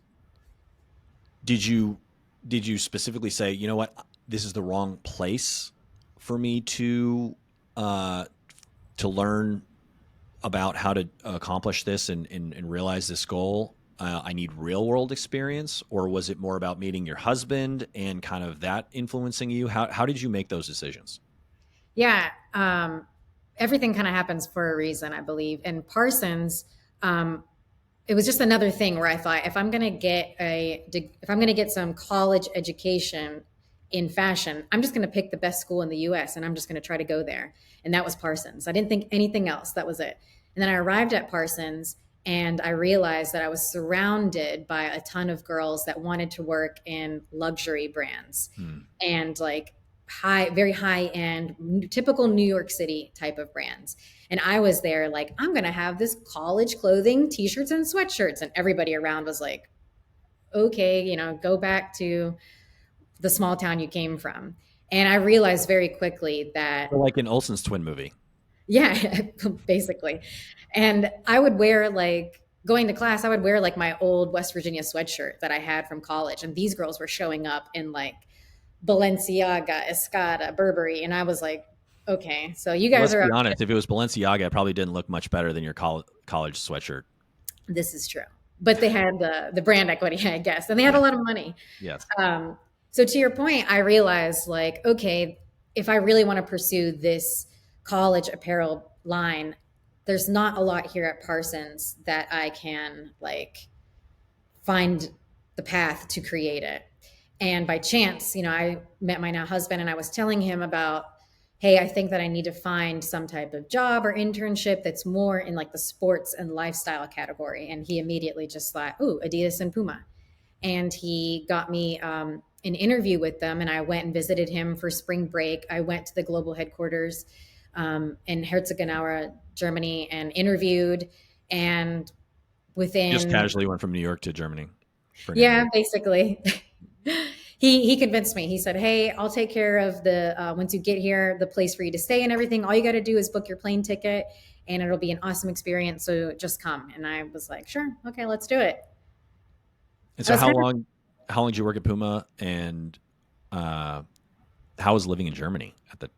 did you specifically say, you know what, this is the wrong place for me uh, to learn about how to accomplish this and realize this goal? I need real world experience, or was it more about meeting your husband and kind of that influencing you? How did you make those decisions?
Yeah. Everything kind of happens for a reason, I believe. And Parsons, um, it was just another thing where I thought if I'm going to get some college education in fashion, I'm just going to pick the best school in the US and I'm just going to try to go there. And that was Parsons. I didn't think anything else. That was it. And then I arrived at Parsons and I realized that I was surrounded by a ton of girls that wanted to work in luxury brands
Hmm.
and like very high end, typical New York City type of brands. And I was there like, I'm going to have this college clothing, t-shirts and sweatshirts. And everybody around was like, okay, go back to the small town you came from. And I realized very quickly that,
So like an Olsen's twin movie.
yeah, basically. And I would wear like, going to class, I would wear like my old West Virginia sweatshirt that I had from college. And these girls were showing up in like Balenciaga, Escada, Burberry. And I was like, okay, so you
Well,
guys
let's
are
be
up.
honest. If it was Balenciaga, it probably didn't look much better than your college sweatshirt.
This is true. But they had the brand equity, I guess, and they had a
Yeah.
lot of money.
Yes.
So to your point, I realized like, okay, if I really want to pursue this college apparel line, there's not a lot here at Parsons that I can like find the path to create it. And by chance, I met my now husband and I was telling him about, hey, I think that I need to find some type of job or internship that's more in like the sports and lifestyle category. And he immediately just thought, ooh, Adidas and Puma. And he got me an interview with them. And I went and visited him for spring break. I went to the global headquarters in Herzogenaurach, Germany, and interviewed. And
Just
within,
casually went from New York to Germany for an
yeah,
interview.
basically. He convinced me. He said, "Hey, I'll take care of the once you get here, the place for you to stay and everything. All you got to do is book your plane ticket, and it'll be an awesome experience. So just come." And I was like, "Sure, okay, let's do it."
And
I
so
was kind of
how long did you work at Puma, and uh, how was living in Germany at the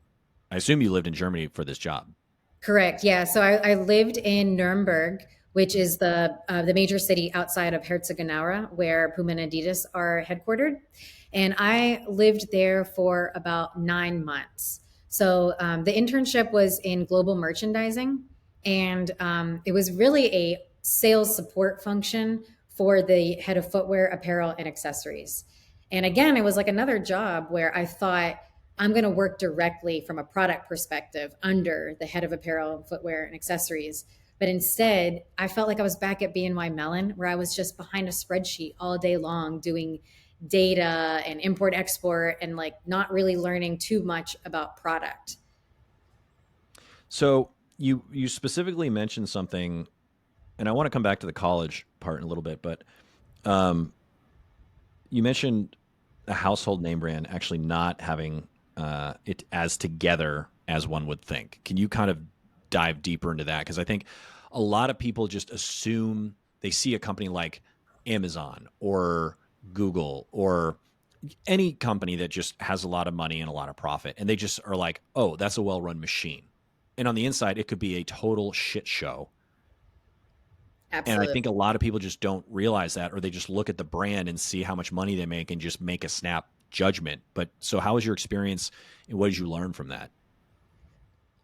I assume you lived in Germany for this job.
correct. Yeah. So I lived in Nuremberg, which is the major city outside of Herzogenaurach, where Puma and Adidas are headquartered. And I lived there for about 9 months. So the internship was in global merchandising, and it was really a sales support function for the head of footwear, apparel, and accessories. And again, it was like another job where I thought I'm going to work directly from a product perspective under the head of apparel, footwear, and accessories. But instead, I felt like I was back at BNY Mellon, where I was just behind a spreadsheet all day long doing data and import export and like not really learning too much about product.
So you specifically mentioned something, and I want to come back to the college part in a little bit, but um, you mentioned a household name brand actually not having it as together as one would think. Can you kind of dive deeper into that? Because I think a lot of people just assume they see a company like Amazon or Google or any company that just has a lot of money and a lot of profit, and they just are like, oh, that's a well run machine. And on the inside, it could be a total shit show. And I
Absolutely.
think a lot of people just don't realize that, or they just look at the brand and see how much money they make and just make a snap judgment. But so, how was your experience, and what did you learn from that?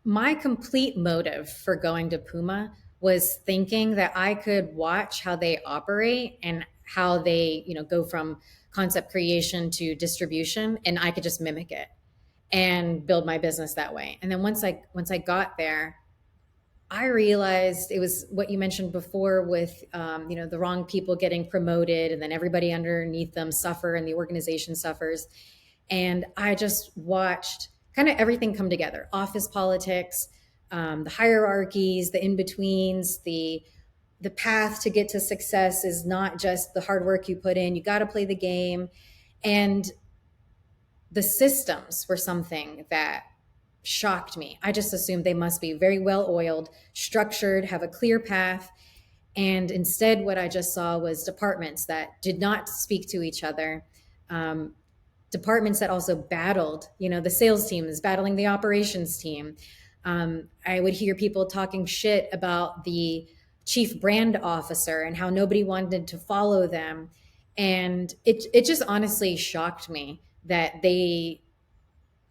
My complete motive for going to Puma was thinking that I could watch how they operate and how they, go from concept creation to distribution, and I could just mimic it and build my business that way. And then once I got there, I realized it was what you mentioned before with, the wrong people getting promoted and then everybody underneath them suffer and the organization suffers. And I just watched kind of everything come together: office politics, the hierarchies, the in betweens, the path to get to success is not just the hard work you put in. You got to play the game. And the systems were something that shocked me. I just assumed they must be very well oiled, structured, have a clear path. And instead, what I just saw was departments that did not speak to each other. Departments that also battled, the sales team is battling the operations team. I would hear people talking shit about the chief brand officer and how nobody wanted to follow them. And it just honestly shocked me that they,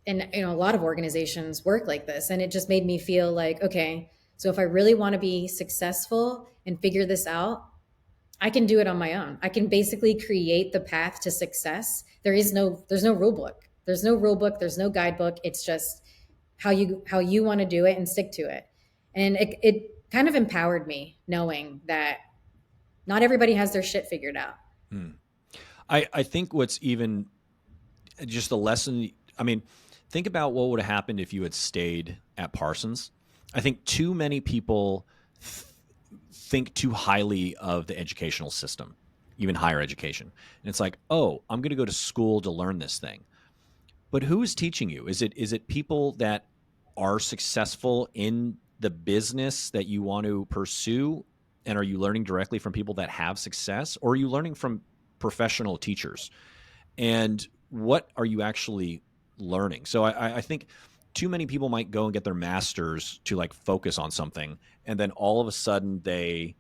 and a lot of organizations work like this. And it just made me feel like, okay, so if I really want to be successful and figure this out, I can do it on my own. I can basically create the path to success. There's no rule book. There's no rule book. There's no guidebook. It's just how you want to do it and stick to it. And it kind of empowered me knowing that not everybody has their shit figured out.
I think what's even just the lesson, I mean, think about what would have happened if you had stayed at Parsons. I think too many people think too highly of the educational system, even higher education. And it's like, oh, I'm going to go to school to learn this thing. But who is teaching you? Is it people that are successful in the business that you want to pursue? And are you learning directly from people that have success? Or are you learning from professional teachers? And what are you actually learning? So I think too many people might go and get their masters to like focus on something, and then all of a sudden they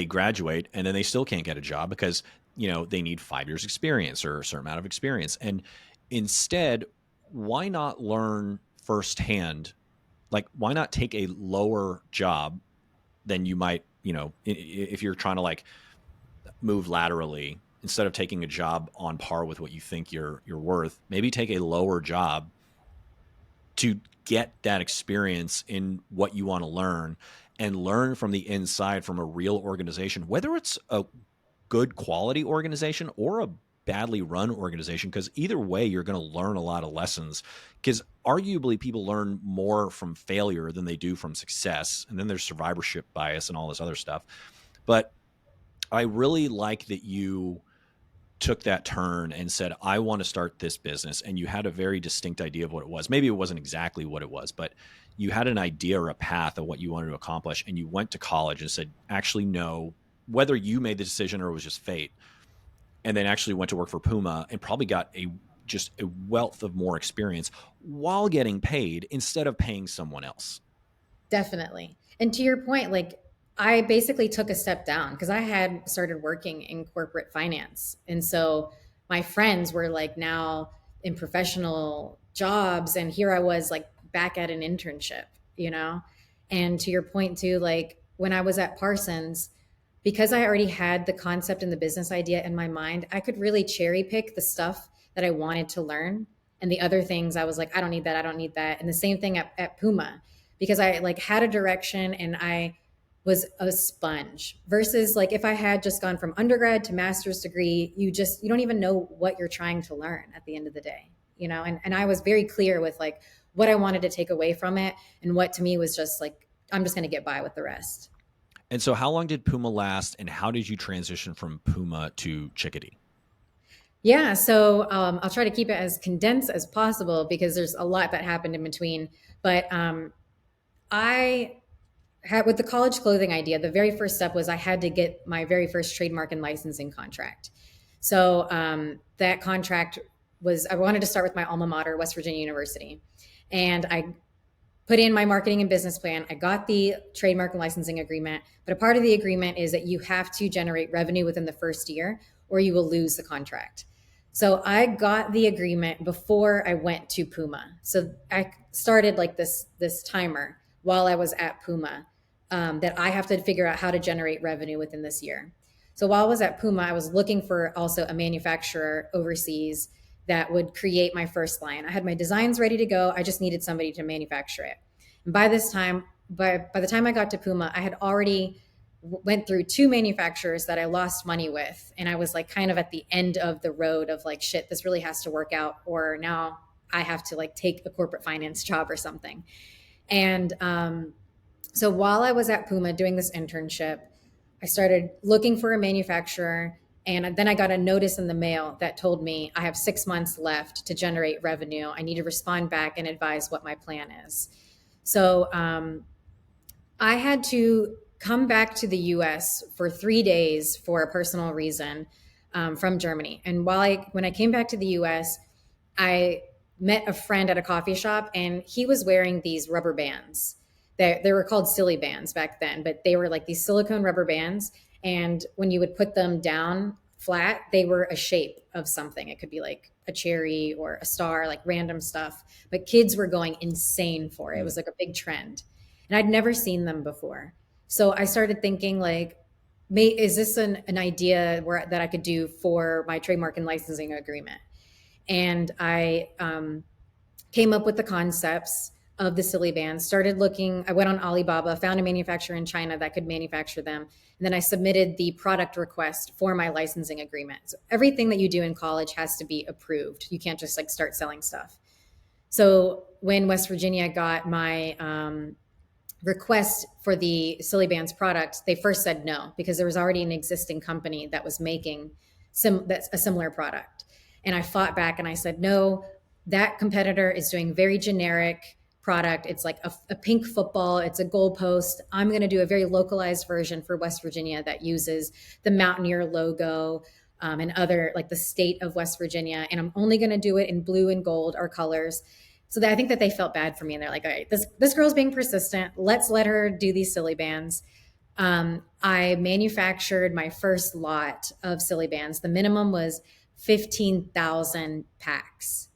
graduate and then they still can't get a job because they need 5 years experience or a certain amount of experience. And instead, why not learn firsthand? Like, why not take a lower job than you might, if you're trying to like move laterally, instead of taking a job on par with what you think you're worth, maybe take a lower job to get that experience in what you want to learn, and learn from the inside from a real organization, whether it's a good quality organization or a badly run organization, because either way, you're going to learn a lot of lessons, because arguably people learn more from failure than they do from success. And then there's survivorship bias and all this other stuff. But I really like that you took that turn and said, I want to start this business. And you had a very distinct idea of what it was. Maybe it wasn't exactly what it was, but you had an idea or a path of what you wanted to accomplish. And you went to college and said, actually, no, whether you made the decision or it was just fate. And then actually went to work for Puma and probably got just a wealth of more experience while getting paid instead of paying someone else.
Definitely. And to your point, like, I basically took a step down because I had started working in corporate finance. And so my friends were like now in professional jobs. And here I was like back at an internship, And to your point too, like when I was at Parsons, because I already had the concept and the business idea in my mind, I could really cherry pick the stuff that I wanted to learn. And the other things I was like, I don't need that. I don't need that. And the same thing at Puma, because I like had a direction and I was a sponge, versus like if I had just gone from undergrad to master's degree, you don't even know what you're trying to learn at the end of the day, and I was very clear with like what I wanted to take away from it and what to me was just like, I'm just going to get by with the rest.
And so how long did Puma last, and how did you transition from Puma to chicka-d?
Yeah, so I'll try to keep it as condensed as possible because there's a lot that happened in between. But I had, with the college clothing idea, the very first step was I had to get my very first trademark and licensing contract. So that contract was, I wanted to start with my alma mater, West Virginia University. And I put in my marketing and business plan. I got the trademark and licensing agreement, but a part of the agreement is that you have to generate revenue within the first year or you will lose the contract. So I got the agreement before I went to Puma. So I started like this timer while I was at Puma, that I have to figure out how to generate revenue within this year. So while I was at Puma, I was looking for also a manufacturer overseas that would create my first line. I had my designs ready to go. I just needed somebody to manufacture it. And by this time, by the time I got to Puma, I had already went through two manufacturers that I lost money with. And I was like kind of at the end of the road of like, shit, this really has to work out. Or now I have to like take a corporate finance job or something. And so while I was at Puma doing this internship, I started looking for a manufacturer. And then I got a notice in the mail that told me I have 6 months left to generate revenue. I need to respond back and advise what my plan is. So I had to come back to the US for 3 days for a personal reason from Germany. And when I came back to the US, I met a friend at a coffee shop and he was wearing these rubber bands. They were called silly bands back then, but they were like these silicone rubber bands. And when you would put them down flat, they were a shape of something. It could be like a cherry or a star, like random stuff. But kids were going insane for it. It was like a big trend. And I'd never seen them before. So I started thinking like, is this an idea that I could do for my trademark and licensing agreement? And I came up with the concepts of the silly bands, started looking. I went on Alibaba, found a manufacturer in China that could manufacture them. And then I submitted the product request for my licensing agreement. So everything that you do in college has to be approved. You can't just like start selling stuff. So when West Virginia got my request for the silly bands product, they first said no, because there was already an existing company that was making a similar product. And I fought back and I said, no, that competitor is doing very generic product. It's like a pink football. It's a goalpost. I'm going to do a very localized version for West Virginia that uses the Mountaineer logo and other like the state of West Virginia. And I'm only going to do it in blue and gold, our colors. So I think that they felt bad for me. And they're like, all right, this girl's being persistent. Let's let her do these silly bands. I manufactured my first lot of silly bands. The minimum was 15,000 packs.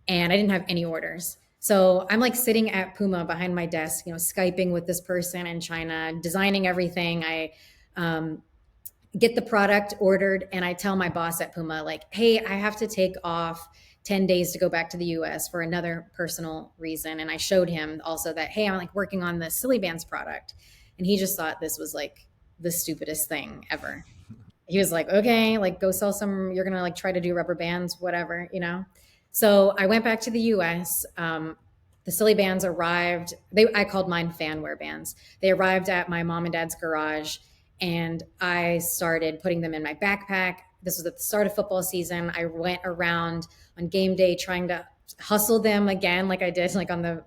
And I didn't have any orders. So I'm like sitting at Puma behind my desk, Skyping with this person in China, designing everything. I get the product ordered and I tell my boss at Puma, like, hey, I have to take off 10 days to go back to the US for another personal reason. And I showed him also that, hey, I'm like working on the silly bands product. And he just thought this was like the stupidest thing ever. He was like, okay, like go sell some, you're going to like try to do rubber bands, whatever, So I went back to the US. The silly bands arrived. I called mine fanwear bands. They arrived at my mom and dad's garage and I started putting them in my backpack. This was at the start of football season. I went around on game day trying to hustle them again, like I did like on the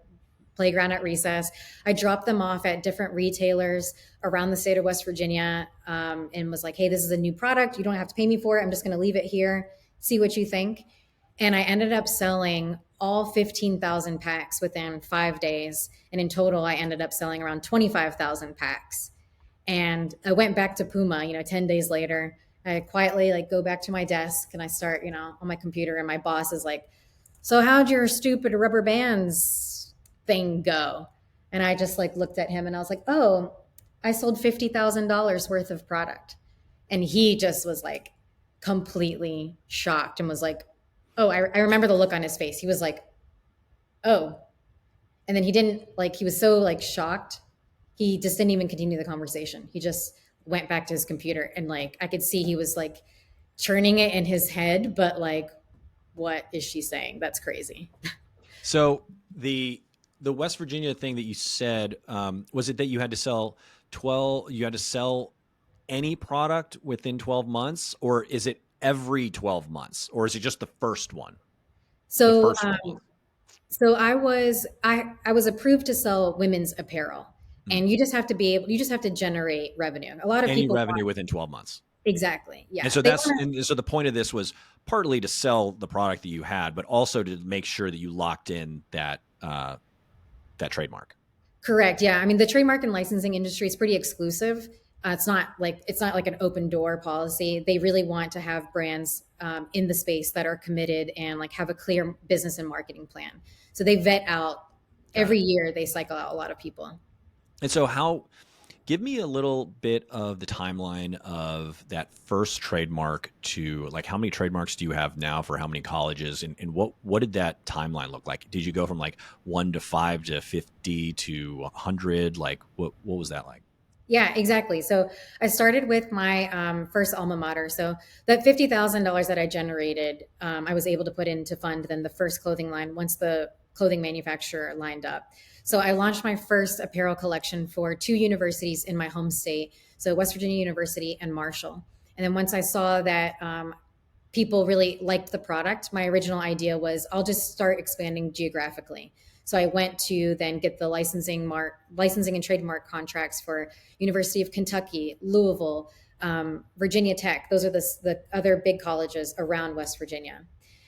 playground at recess. I dropped them off at different retailers around the state of West Virginia and was like, hey, this is a new product. You don't have to pay me for it. I'm just going to leave it here. See what you think. And I ended up selling all 15,000 packs within 5 days. And in total, I ended up selling around 25,000 packs. And I went back to Puma, 10 days later. I quietly like go back to my desk and I start, on my computer and my boss is like, so how'd your stupid rubber bands thing go? And I just like looked at him and I was like, oh, I sold $50,000 worth of product. And he just was like completely shocked and was like, oh, I remember the look on his face. He was like, oh. And then he didn't like, he was so like shocked. He just didn't even continue the conversation. He just went back to his computer and like, I could see he was like churning it in his head, but like, what is she saying? That's crazy.
So the West Virginia thing that you said, was it that you had to sell any product within 12 months or is it every 12 months or is it just the first one?
So, so I was approved to sell women's apparel and you just have to generate revenue. A lot of people
revenue within 12 months.
Exactly. Yeah.
And so so the point of this was partly to sell the product that you had, but also to make sure that you locked in that trademark.
Correct. Yeah. I mean, the trademark and licensing industry is pretty exclusive. It's not like an open door policy. They really want to have brands in the space that are committed and like have a clear business and marketing plan. So they vet out every year. They cycle out a lot of people.
And so how Give me a little bit of the timeline of that first trademark to like how many trademarks do you have now for how many colleges, and what did that timeline look like? Did you go from like 1 to 5 to 50 to 100? Like what was that like?
Yeah, exactly. So I started with my first alma mater. So that $50,000 that I generated, I was able to put in to fund then the first clothing line once the clothing manufacturer lined up. So I launched my first apparel collection for two universities in my home state, so West Virginia University and Marshall. And then once I saw that people really liked the product, my original idea was I'll just start expanding geographically. So I went to then get the licensing and trademark contracts for University of Kentucky, Louisville, Virginia Tech. Those are the other big colleges around West Virginia.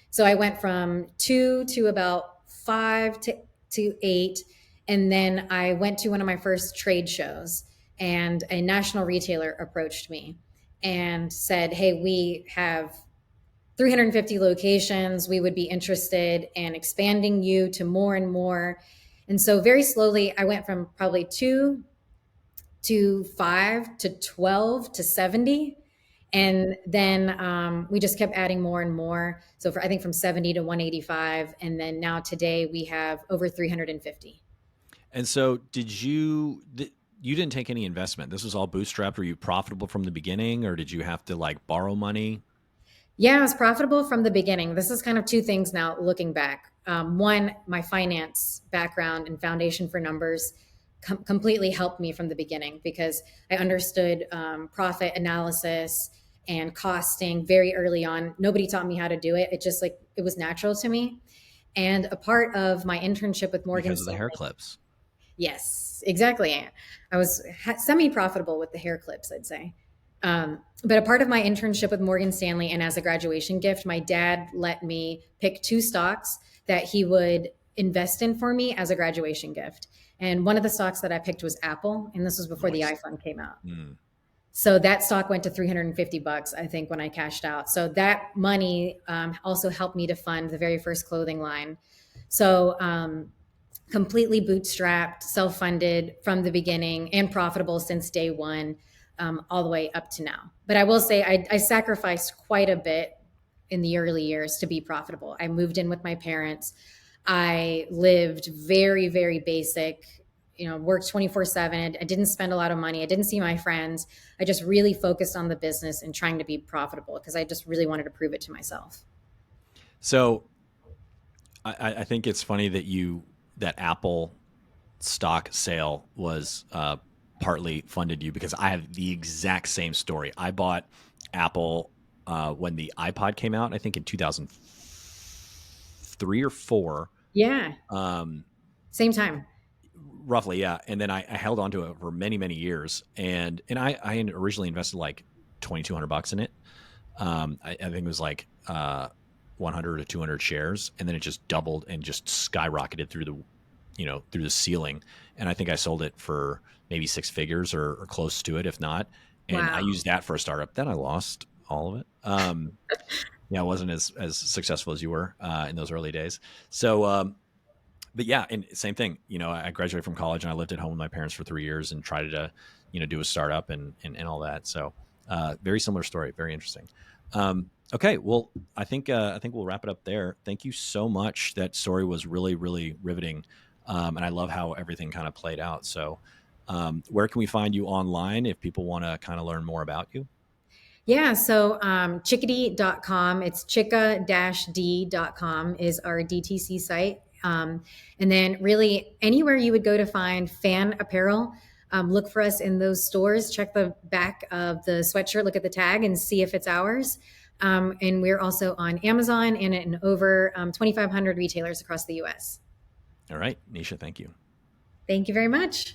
So I went from two to about five to eight. And then I went to one of my first trade shows, and a national retailer approached me and said, "Hey, we have 350 locations. We would be interested in expanding you to more and more." And so very slowly, I went from probably two to five to 12 to 70. And then we just kept adding more and more. So I think from 70 to 185. And then now today we have over 350.
And so you didn't take any investment? This was all bootstrapped. Were you profitable from the beginning, or did you have to like borrow money?
Yeah, I was profitable from the beginning. This is kind of two things now looking back. One, my finance background and foundation for numbers completely helped me from the beginning because I understood profit analysis and costing very early on. Nobody taught me how to do it. It just like it was natural to me. And a part of my internship with Morgan
Because of the
Stanley.
hair clips.
Yes, exactly. I was semi-profitable with the hair clips, I'd say. But a part of my internship with Morgan Stanley and as a graduation gift, my dad let me pick two stocks that he would invest in for me as a graduation gift. And one of the stocks that I picked was Apple, and this was before the
Nice.
iPhone came out.
Mm.
So that stock went to 350 bucks, I think, when I cashed out. So that money also helped me to fund the very first clothing line. So completely bootstrapped, self-funded from the beginning, and profitable since day one, all the way up to now. But I will say I sacrificed quite a bit in the early years to be profitable. I moved in with my parents. I lived very, very basic, worked 24/7. I didn't spend a lot of money. I didn't see my friends. I just really focused on the business and trying to be profitable because I just really wanted to prove it to myself.
So I think it's funny that Apple stock sale was partly funded you, because I have the exact same story. I bought Apple when the iPod came out, I think in 2003 or four.
Yeah. Same time.
Roughly, yeah. And then I held on to it for many, many years. And I originally invested like $2,200 in it. I think it was like 100 or 200 shares, and then it just doubled and just skyrocketed through the ceiling. And I think I sold it for maybe six figures or close to it, if not. And
Wow.
I used that for a startup. Then I lost all of it. Yeah, I wasn't as successful as you were in those early days. So, but yeah, and same thing. I graduated from college and I lived at home with my parents for 3 years and tried to, do a startup and all that. So, very similar story. Very interesting. Okay, well, I think we'll wrap it up there. Thank you so much. That story was really, really riveting, and I love how everything kind of played out. So, where can we find you online if people want to kind of learn more about you?
Yeah, so chicka-d.com, it's chicka-d.com is our DTC site. And then really anywhere you would go to find fan apparel, look for us in those stores, check the back of the sweatshirt, look at the tag and see if it's ours. And we're also on Amazon and in over 2,500 retailers across the US.
All right, Nesha, thank you.
Thank you very much.